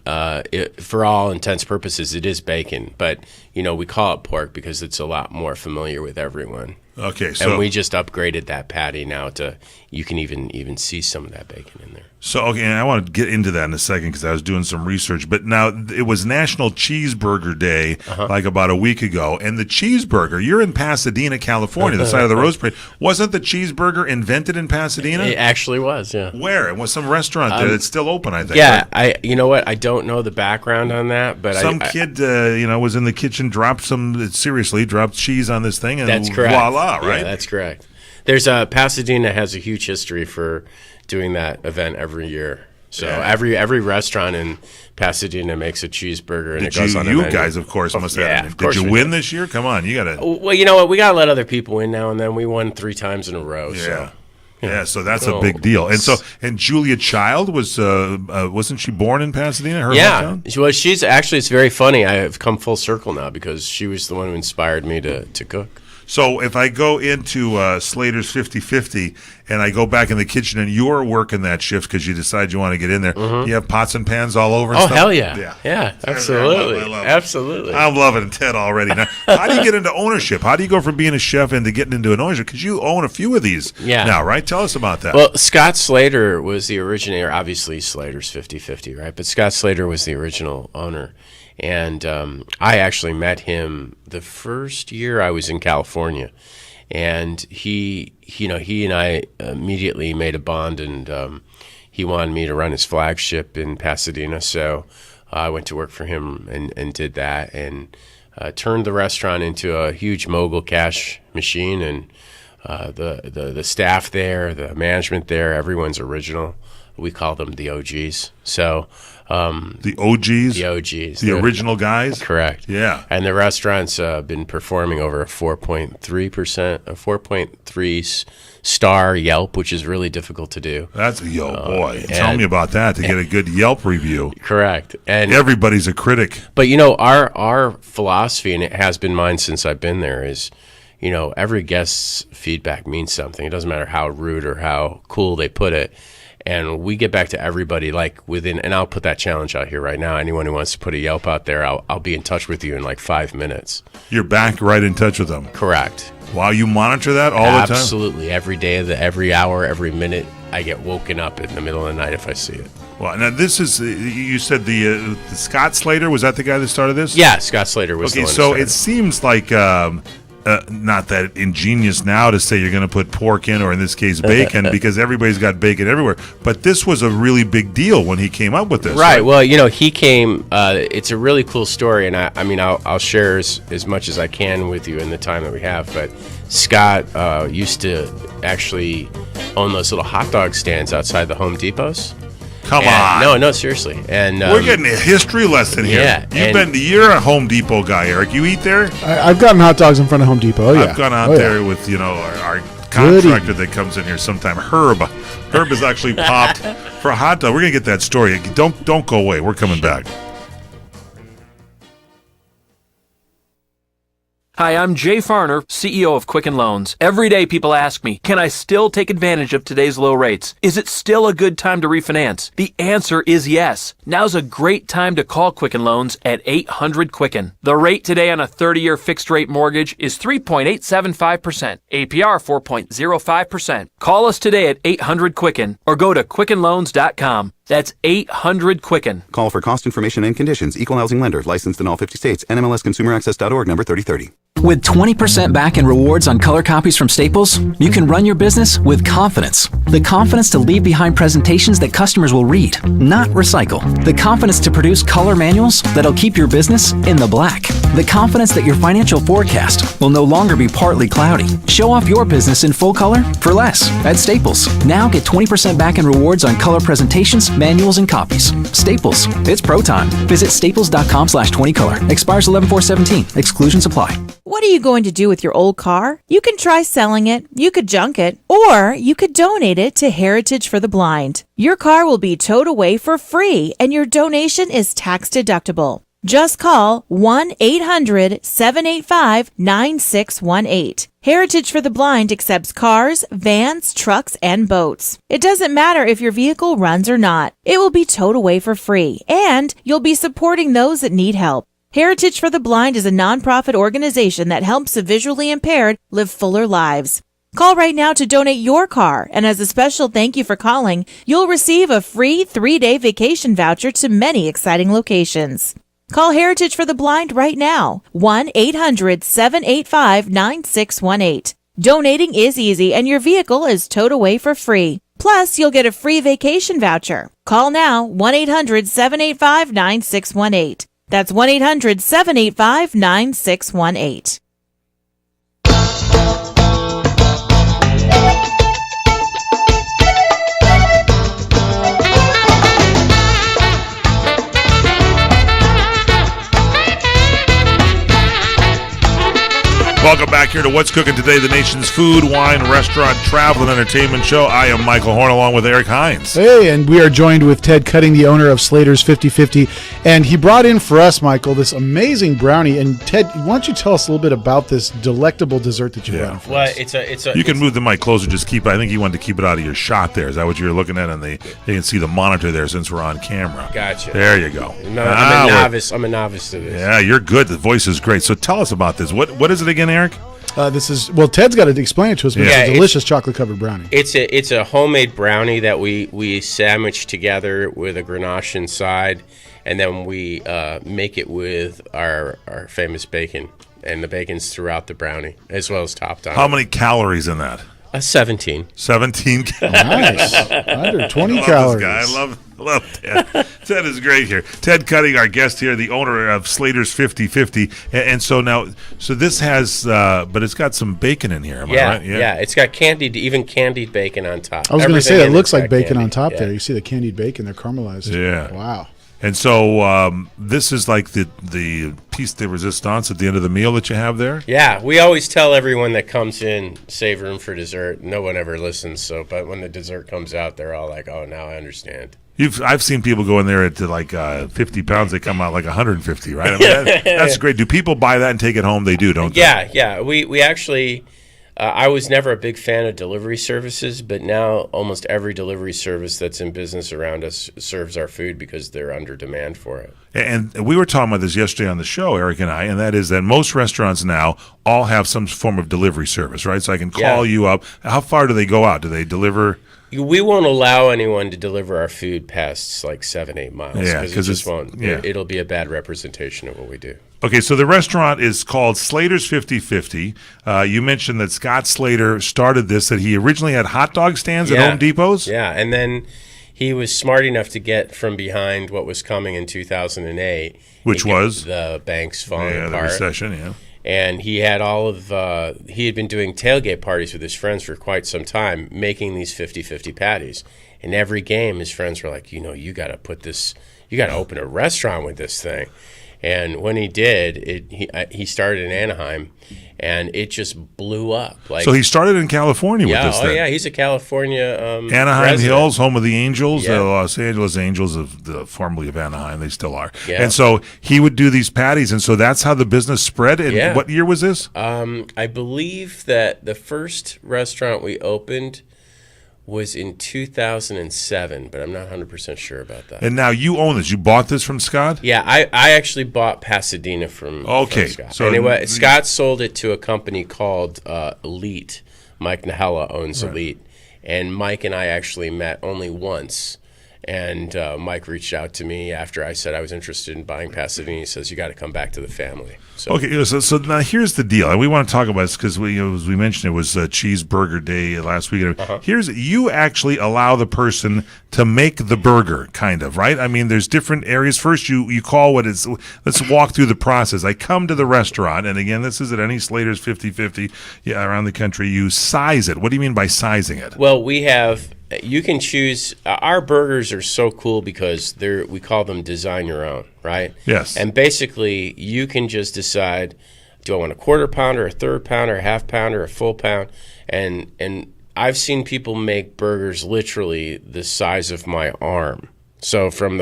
For all intents and purposes, it is bacon. But we call it pork because it's a lot more familiar with everyone. Okay, so and we just upgraded that patty now to you can even see some of that bacon in there. So, okay, and I want to get into that in a second because I was doing some research. But now, it was National Cheeseburger Day like about a week ago. And the cheeseburger, you're in Pasadena, California, the side of the Rose Parade. Wasn't the cheeseburger invented in Pasadena? It actually was, yeah. Where? It was some restaurant there that's still open, I think. Yeah, right? you know what? I don't know the background on that. But some kid, was in the kitchen, dropped cheese on this thing, and that's correct. Voila, right? Yeah, that's correct. Pasadena has a huge history for doing that event every year. So every restaurant in Pasadena makes a cheeseburger, and it goes on the menu. You guys, of course, must have. Of Did you win this year? Come on, you got to. Well, you know what? We got to let other people win now and then. We won 3 times in a row. Yeah. So. So that's a big deal. And Julia Child wasn't she born in Pasadena? Her hometown? Well, it's very funny. I have come full circle now because she was the one who inspired me to cook. So if I go into Slaters 50/50 and I go back in the kitchen and you're working that shift because you decide you want to get in there, you have pots and pans all over and stuff? Hell yeah. Yeah, absolutely. I love it. Absolutely. I'm loving Ted already. Now, how do you get into ownership? How do you go from being a chef into getting into an ownership? Because you own a few of these now, right? Tell us about that. Well, Scott Slater was the originator. Obviously, Slaters 50/50, right? But Scott Slater was the original owner. And I actually met him the first year I was in California, and he and I immediately made a bond, and he wanted me to run his flagship in Pasadena, so I went to work for him and did that, and turned the restaurant into a huge mogul cash machine, and the staff there, the management there, everyone's original. We call them the OGs. So the OGs? The OGs. The original guys? Correct. Yeah. And the restaurant's been performing over a 4.3 star Yelp, which is really difficult to do. That's boy. Tell me about that to get a good Yelp review. Correct. And everybody's a critic. But you know, our philosophy, and it has been mine since I've been there, is, you know, every guest's feedback means something. It doesn't matter how rude or how cool they put it. And we get back to everybody like within, and I'll put that challenge out here right now. Anyone who wants to put a Yelp out there, I'll be in touch with you in like 5 minutes. You're back right in touch with them. Correct. Wow, you monitor that all the time? Absolutely. Every day, every hour, every minute, I get woken up in the middle of the night if I see it. Well, now this is, you said the Scott Slater, was that the guy that started this? Yeah, Scott Slater was the one. Okay, so it seems like not that ingenious now to say you're going to put pork in, or in this case bacon, because everybody's got bacon everywhere. But this was a really big deal when he came up with this. Right. Well, you know, he came. It's a really cool story, and I mean, I'll share as much as I can with you in the time that we have. But Scott used to actually own those little hot dog stands outside the Home Depots. Come on. No, seriously. And we're getting a history lesson here. Yeah, you're a Home Depot guy, Eric. You eat there? I've gotten hot dogs in front of Home Depot. I've gone out there with, you know, our contractor that comes in here sometime, Herb. Herb is actually popped for a hot dog. We're gonna get that story. Don't go away. We're coming back. Hi, I'm Jay Farner, CEO of Quicken Loans. Every day people ask me, can I still take advantage of today's low rates? Is it still a good time to refinance? The answer is yes. Now's a great time to call Quicken Loans at 800-QUICKEN. The rate today on a 30-year fixed-rate mortgage is 3.875%, APR 4.05%. Call us today at 800-QUICKEN or go to QuickenLoans.com. That's 800-QUICKEN. Call for cost information and conditions. Equal housing lender. Licensed in all 50 states. NMLSConsumerAccess.org number 3030. With 20% back in rewards on color copies from Staples, you can run your business with confidence. The confidence to leave behind presentations that customers will read, not recycle. The confidence to produce color manuals that'll keep your business in the black. The confidence that your financial forecast will no longer be partly cloudy. Show off your business in full color for less at Staples. Now get 20% back in rewards on color presentations, manuals, and copies. Staples. It's pro time. Visit staples.com/20color. Expires 11/4/17. Exclusions apply. What are you going to do with your old car? You can try selling it, you could junk it, or you could donate it to Heritage for the Blind. Your car will be towed away for free, and your donation is tax deductible. Just call 1-800-785-9618. Heritage for the Blind accepts cars, vans, trucks, and boats. It doesn't matter if your vehicle runs or not. It will be towed away for free, and you'll be supporting those that need help. Heritage for the Blind is a nonprofit organization that helps the visually impaired live fuller lives. Call right now to donate your car, and as a special thank you for calling, you'll receive a free 3-day vacation voucher to many exciting locations. Call Heritage for the Blind right now, 1-800-785-9618. Donating is easy, and your vehicle is towed away for free. Plus, you'll get a free vacation voucher. Call now, 1-800-785-9618. That's 1-800-785-9618. Welcome back here to What's Cooking Today, the nation's food, wine, restaurant, travel, and entertainment show. I am Michael Horn, along with Eric Hines. Hey, and we are joined with Ted Cutting, the owner of Slaters 50/50. And he brought in for us, Michael, this amazing brownie. And Ted, why don't you tell us a little bit about this delectable dessert that you brought in for us? You can move the mic closer. Just keep. I think you wanted to keep it out of your shot there. Is that what you're looking at? And you can see the monitor there since we're on camera. Gotcha. There you go. No, I'm a novice. I'm a novice to this. Yeah, you're good. The voice is great. So tell us about this. What is it again, Eric? This is, well, Ted's got to explain it to us, but it's a delicious chocolate-covered brownie. It's a homemade brownie that we sandwich together with a ganache inside, and then we make it with our famous bacon, and the bacon's throughout the brownie, as well as topped on. How many calories in that? 17. 17 Nice. Under 20 calories. I love Ted. Ted is great here. Ted Cutting, our guest here, the owner of Slaters 50/50. And so now, this has, but it's got some bacon in here. Am I right? Yeah. It's got candied bacon on top. I was going to say, it looks like bacon on top there. You see the candied bacon, they're caramelized. Yeah. Wow. And so this is like the piece de resistance at the end of the meal that you have there? Yeah, we always tell everyone that comes in, save room for dessert. No one ever listens, but when the dessert comes out, they're all like, oh, now I understand. I've seen people go in there at like 50 pounds. They come out like 150, right? I mean, that's great. Do people buy that and take it home? They do, don't they? Yeah. We actually... I was never a big fan of delivery services, but now almost every delivery service that's in business around us serves our food because they're under demand for it. And we were talking about this yesterday on the show, Eric and I, and that is that most restaurants now all have some form of delivery service, right? So I can call you up. How far do they go out? Do they deliver? We won't allow anyone to deliver our food past like 7-8 miles. Yeah, because it just won't. Yeah. It'll be a bad representation of what we do. Okay, so the restaurant is called Slaters 50/50. You mentioned that Scott Slater started this, that he originally had hot dog stands at Home Depots? Yeah, and then he was smart enough to get from behind what was coming in 2008. Which was? The banks falling apart. The recession, yeah. And he had he had been doing tailgate parties with his friends for quite some time, making these 50/50 patties. And every game, his friends were like, you got to open a restaurant with this thing. And when he did, he started in Anaheim, and it just blew up. So he started in California with this thing. Yeah, he's a California Anaheim resident. Hills, home of the Angels, the Los Angeles Angels, formerly of Anaheim. They still are. Yeah. And so he would do these patties, and so that's how the business spread. And what year was this? I believe that the first restaurant we opened was in 2007, but I'm not 100% sure about that. And now you own this. You bought this from Scott? Yeah, I actually bought Pasadena from Scott. So anyway, Scott sold it to a company called Elite. Mike Nahella owns Elite. And Mike and I actually met only once. And Mike reached out to me after I said I was interested in buying Pasadena. He says, you got to come back to the family. So. Okay, so now here's the deal. And we want to talk about this because, as we mentioned, it was Cheeseburger Day last week. You actually allow the person to make the burger, kind of, right? I mean, there's different areas. First, you call what is, let's walk through the process. I come to the restaurant, and again, this is at any Slaters 50/50 around the country. You size it. What do you mean by sizing it? Well, you can choose. Our burgers are so cool because we call them design your own, right? Yes. And basically, you can just decide, do I want a quarter pounder, a third pounder, a half pounder, a full pound? And I've seen people make burgers literally the size of my arm. So from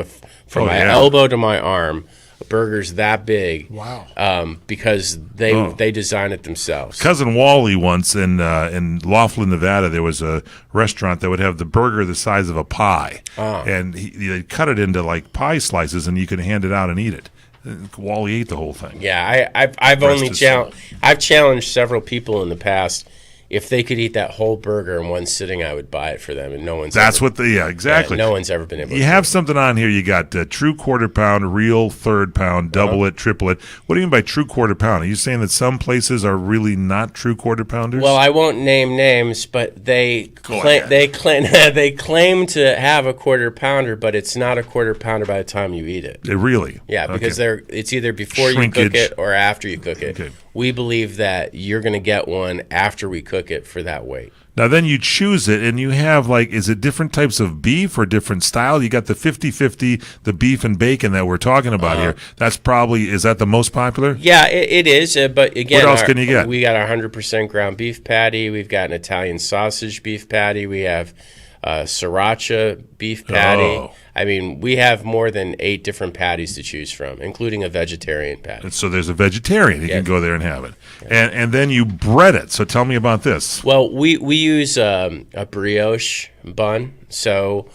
my elbow to my arm, a burger's that big. Wow. Because they design it themselves. Cousin Wally once in Laughlin, Nevada, there was a restaurant that would have the burger the size of a pie. And they cut it into like pie slices, and you could hand it out and eat it. Wally ate the whole thing. Yeah, I've challenged several people in the past. If they could eat that whole burger in one sitting, I would buy it for them, and no one's. Exactly. No one's ever been able. You have something on here. You got true quarter pound, real third pound, double it, triple it. What do you mean by true quarter pound? Are you saying that some places are really not true quarter pounders? Well, I won't name names, but they claim to have a quarter pounder, but it's not a quarter pounder by the time you eat it. Really? Yeah, because it's either before you cook it or after you cook it. Okay. We believe that you're going to get one after we cook it for that weight. Now, then you choose it, and you have, is it different types of beef or different style? You got the 50/50, the beef and bacon that we're talking about here. That's is that the most popular? Yeah, it is. But again, what else can you get? We got our 100% ground beef patty. We've got an Italian sausage beef patty. We have sriracha beef patty. I mean, we have more than 8 different patties to choose from, including a vegetarian patty. And so there's a vegetarian. You can go there and have it. Yeah. And then you bread it. So tell me about this. Well, we use a brioche bun. So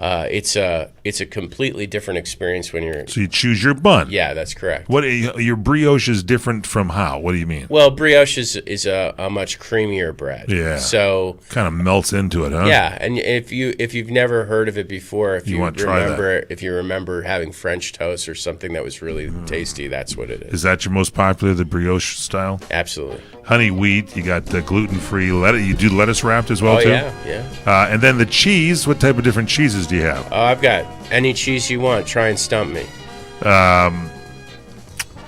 it's a completely different experience when you're. So you choose your bun. Yeah, that's correct. What your brioche is different from how? What do you mean? Well, brioche is a much creamier bread. Yeah. So kind of melts into it, huh? Yeah, and if you've never heard of it before, if you remember having French toast or something that was really tasty, that's what it is. Is that your most popular, the brioche style? Absolutely. Honey wheat. You got the gluten-free lettuce. You do lettuce wrapped as well too. Yeah. And then the cheese. What type of different cheeses do you have? I've got any cheese you want. Try and stump me.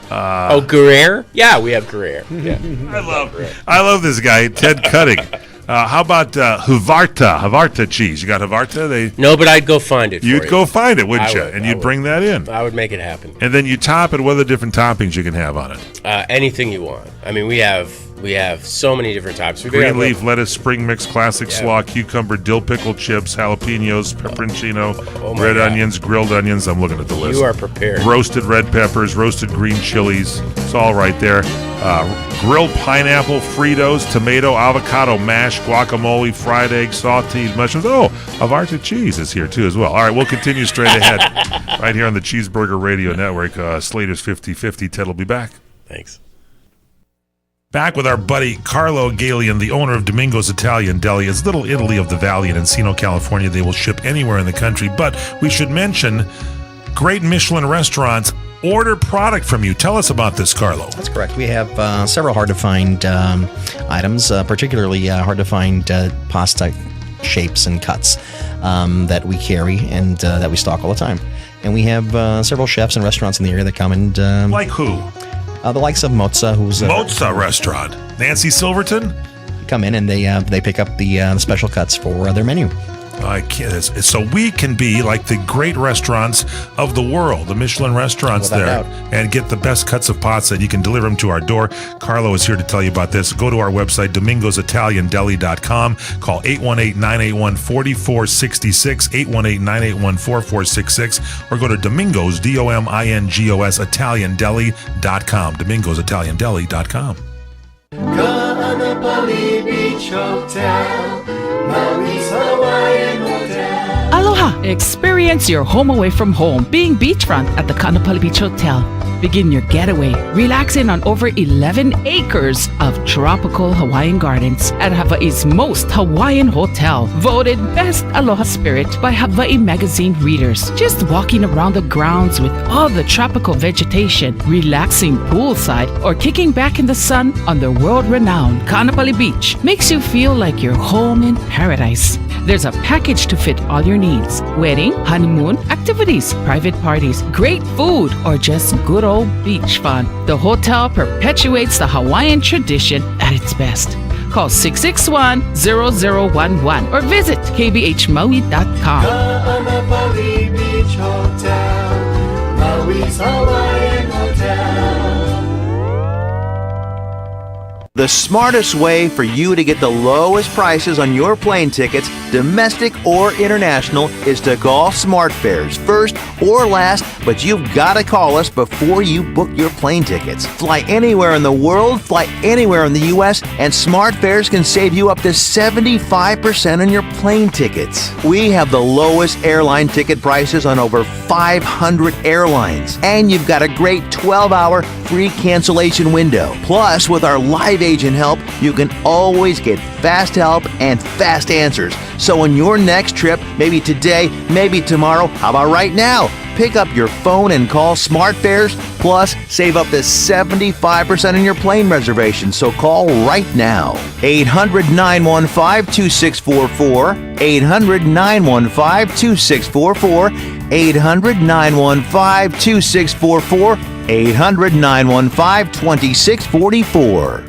Gruyere? Yeah, we have Gruyere. Yeah. I love this guy, Ted Cutting. How about Havarta cheese? You got Havarta? No, but I'd go find it. You'd go find it, wouldn't I you? would, And I you'd would. bring that in. I would make it happen. And then you top it. What are the different toppings you can have on it? Anything you want. I mean, we have so many different types. Green leaf, lettuce, spring mix, classic slaw, cucumber, dill pickle chips, jalapenos, pepperoncino, red onions, grilled onions. I'm looking at the list. You are prepared. Roasted red peppers, roasted green chilies. It's all right there. Grilled pineapple, Fritos, tomato, avocado mash, guacamole, fried egg, sauteed mushrooms. Oh, Havarta cheese is here too as well. All right, we'll continue straight ahead right here on the Cheeseburger Radio Network. Slater's 50/50. Ted will be back. Thanks. Back with our buddy Carlo Galian, the owner of Domingo's Italian Deli. It's Little Italy of the Valley in Encino, California. They will ship anywhere in the country, but we should mention great Michelin restaurants order product from you. Tell us about this, Carlo. That's correct. We have several hard-to-find items, particularly hard-to-find pasta shapes and cuts that we carry and that we stock all the time. And we have several chefs and restaurants in the area that come and... like who? The likes of Mozza, who's... Mozza Restaurant. Nancy Silverton? Come in and they pick up the special cuts for their menu. I can't. So we can be like the great restaurants of the world, the Michelin restaurants Without there, doubt. and get the best cuts of pasta, and you can deliver them to our door. Carlo is here to tell you about this. Go to our website, domingositaliandeli.com. Call 818-981-4466, 818-981-4466, or go to Domingos, Domingos, Italiandeli.com, domingositaliandeli.com. Kaanapali Beach Hotel, Maui's Hawaiian Hotel. Aloha! Experience your home away from home being beachfront at the Kaanapali Beach Hotel. Begin your getaway relaxing on over 11 acres of tropical Hawaiian gardens at Hawaii's most Hawaiian hotel, voted Best Aloha Spirit by Hawaii Magazine readers. Just walking around the grounds with all the tropical vegetation, relaxing poolside, or kicking back in the sun on the world-renowned Kaanapali Beach makes you feel like you're home in paradise. There's a package to fit all your needs: wedding, honeymoon, activities, private parties, great food, or just good old beach fun. The hotel perpetuates the Hawaiian tradition at its best. Call 661-0011 or visit kbhmaui.com. Kaanapali Beach Hotel, Maui's Hawaiian Hotel. The smartest way for you to get the lowest prices on your plane tickets, domestic or international, is to call SmartFares first or last, but you've got to call us before you book your plane tickets. Fly anywhere in the world, fly anywhere in the U.S., and SmartFares can save you up to 75% on your plane tickets. We have the lowest airline ticket prices on over 500 airlines, and you've got a great 12-hour free cancellation window. Plus, with our live agent help, you can always get fast help and fast answers. So on your next trip, maybe today, maybe tomorrow, how about right now? Pick up your phone and call SmartFares, plus save up to 75% on your plane reservation. So call right now. 800-915-2644, 800-915-2644, 800-915-2644, 800-915-2644.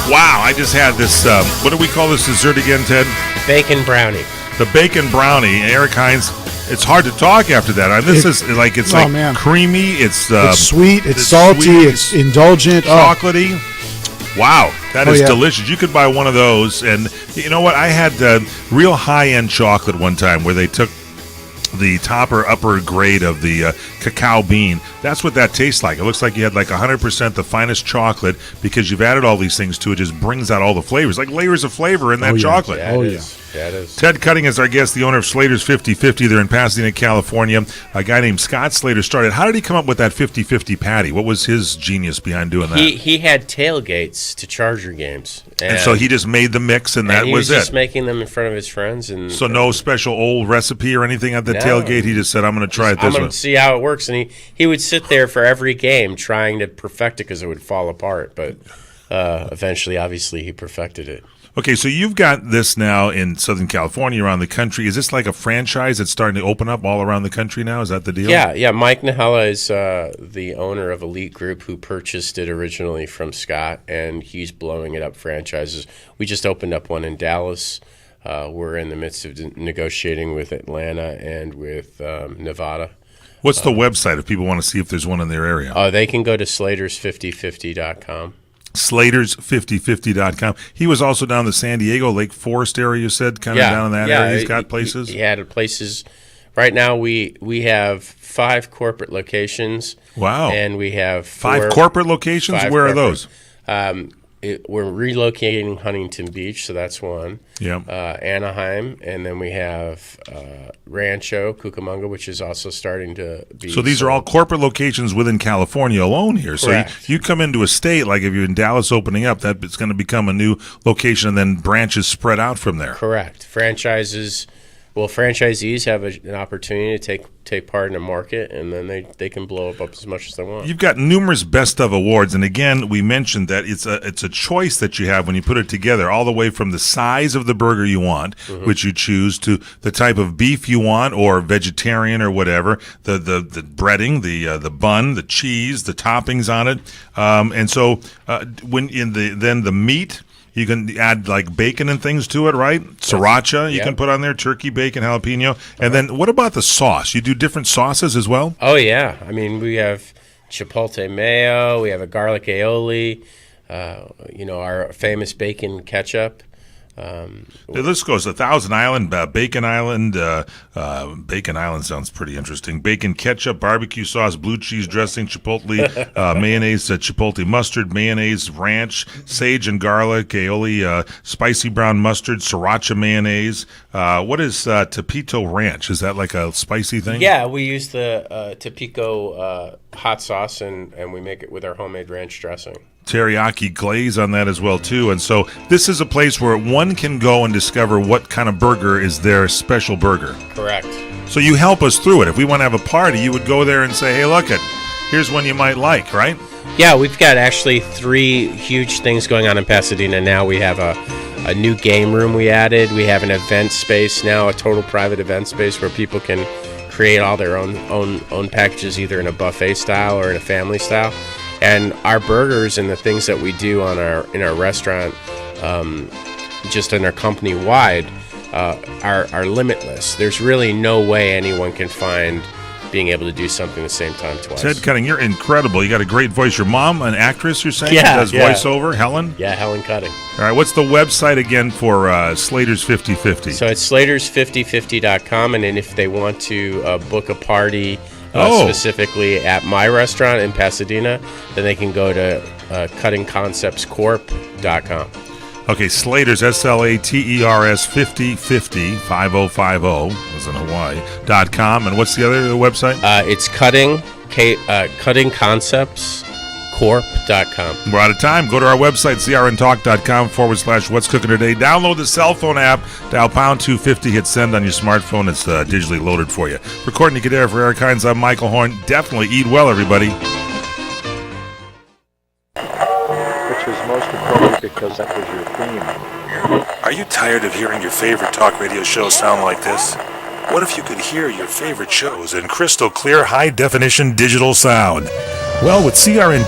Wow, I just had this, what do we call this dessert again, Ted? Bacon brownie. The bacon brownie. Eric Hines, it's hard to talk after that. This is like, it's like man. creamy, it's sweet, it's salty, sweet, it's indulgent. chocolatey. Wow, that is yeah. delicious. You could buy one of those, and you know what? I had real high-end chocolate one time where they took the top or upper grade of the cacao bean. That's what that tastes like. It looks like you had like 100% the finest chocolate because you've added all these things to it. Just brings out all the flavors, like layers of flavor in that chocolate. Yeah, it is. Ted Cutting is our guest, the owner of Slaters 50/50. They're in Pasadena, California. A guy named Scott Slater started. How did he come up with that 50/50 patty? What was his genius behind doing that? He had tailgates to Charger games. And so he just made the mix, and that he was was it. just making them in front of his friends. And So no special old recipe or anything at the tailgate? He just said, I'm going to try it I'm this going way. to see how it works. And he would sit there for every game trying to perfect it because it would fall apart. But eventually, obviously, he perfected it. Okay, so you've got this now in Southern California, around the country. Is this like a franchise that's starting to open up all around the country now? Is that the deal? Yeah. Mike Nahela is the owner of Elite Group, who purchased it originally from Scott, and he's blowing it up franchises. We just opened up one in Dallas. We're in the midst of negotiating with Atlanta and with Nevada. What's the website if people want to see if there's one in their area? They can go to Slaters5050.com. Slaters5050.com. He was also down the San Diego, Lake Forest area, you said, kind of down in that area. He's got places? He had places. Right now, we have 5 corporate locations. Wow. And we have 5 corporate locations? Where are those? We're relocating Huntington Beach, so that's one. Yeah. Anaheim, and then we have Rancho Cucamonga, which is also starting to be. So these are all corporate locations within California alone here. Correct. So you come into a state, like if you're in Dallas opening up, that it's going to become a new location, and then branches spread out from there. Correct. Franchisees have an opportunity to take part in a market, and then they can blow up as much as they want. You've got numerous Best of awards, and again, we mentioned that it's a choice that you have when you put it together, all the way from the size of the burger you want, which you choose, to the type of beef you want, or vegetarian or whatever, the breading, the bun, the cheese, the toppings on it, and so then the meat. You can add like bacon and things to it, right? Sriracha you can put on there, turkey, bacon, jalapeno. And then what about the sauce? You do different sauces as well? Oh, yeah. I mean, we have chipotle mayo. We have a garlic aioli. Our famous bacon ketchup. The list goes Thousand Island, Bacon Island. Bacon Island sounds pretty interesting. Bacon ketchup, barbecue sauce, blue cheese dressing, chipotle mayonnaise, chipotle mustard, mayonnaise, ranch, sage and garlic, aioli, spicy brown mustard, sriracha mayonnaise. What is Tepito Ranch? Is that like a spicy thing? Yeah, we use the Tepico hot sauce, and we make it with our homemade ranch dressing. Teriyaki glaze on that as well too, and so this is a place where one can go and discover what kind of burger is their special burger. Correct. So you help us through it. If we want to have a party, you would go there and say, hey, look, here's one you might like, right? Yeah, we've got actually 3 huge things going on in Pasadena now. We have a new game room we added. We have an event space now, a total private event space where people can create all their own packages, either in a buffet style or in a family style. And our burgers and the things that we do in our restaurant, just in our company wide, are limitless. There's really no way anyone can find being able to do something at the same time twice. Ted Cutting, you're incredible. You got a great voice. Your mom, an actress, you're saying? Yeah, does voiceover, Helen? Yeah, Helen Cutting. All right, what's the website again for Slaters 5050? So it's Slaters5050.com, and then if they want to book a party specifically at my restaurant in Pasadena, then they can go to cuttingconceptscorp.com. Okay, Slaters, SLATERS 5050, 5050, as in Hawaii, .com. And what's the other website? It's cuttingconceptscorp.com. We're out of time. Go to our website, crntalk.com/what's cooking today. Download the cell phone app, dial pound 250, hit send on your smartphone. It's digitally loaded for you. For Courtney Kadar, for Eric Hines, I'm Michael Horn. Definitely eat well, everybody. Which was most appropriate because that was your theme. Are you tired of hearing your favorite talk radio show sound like this? What if you could hear your favorite shows in crystal clear, high definition digital sound? Well, with CRN Digital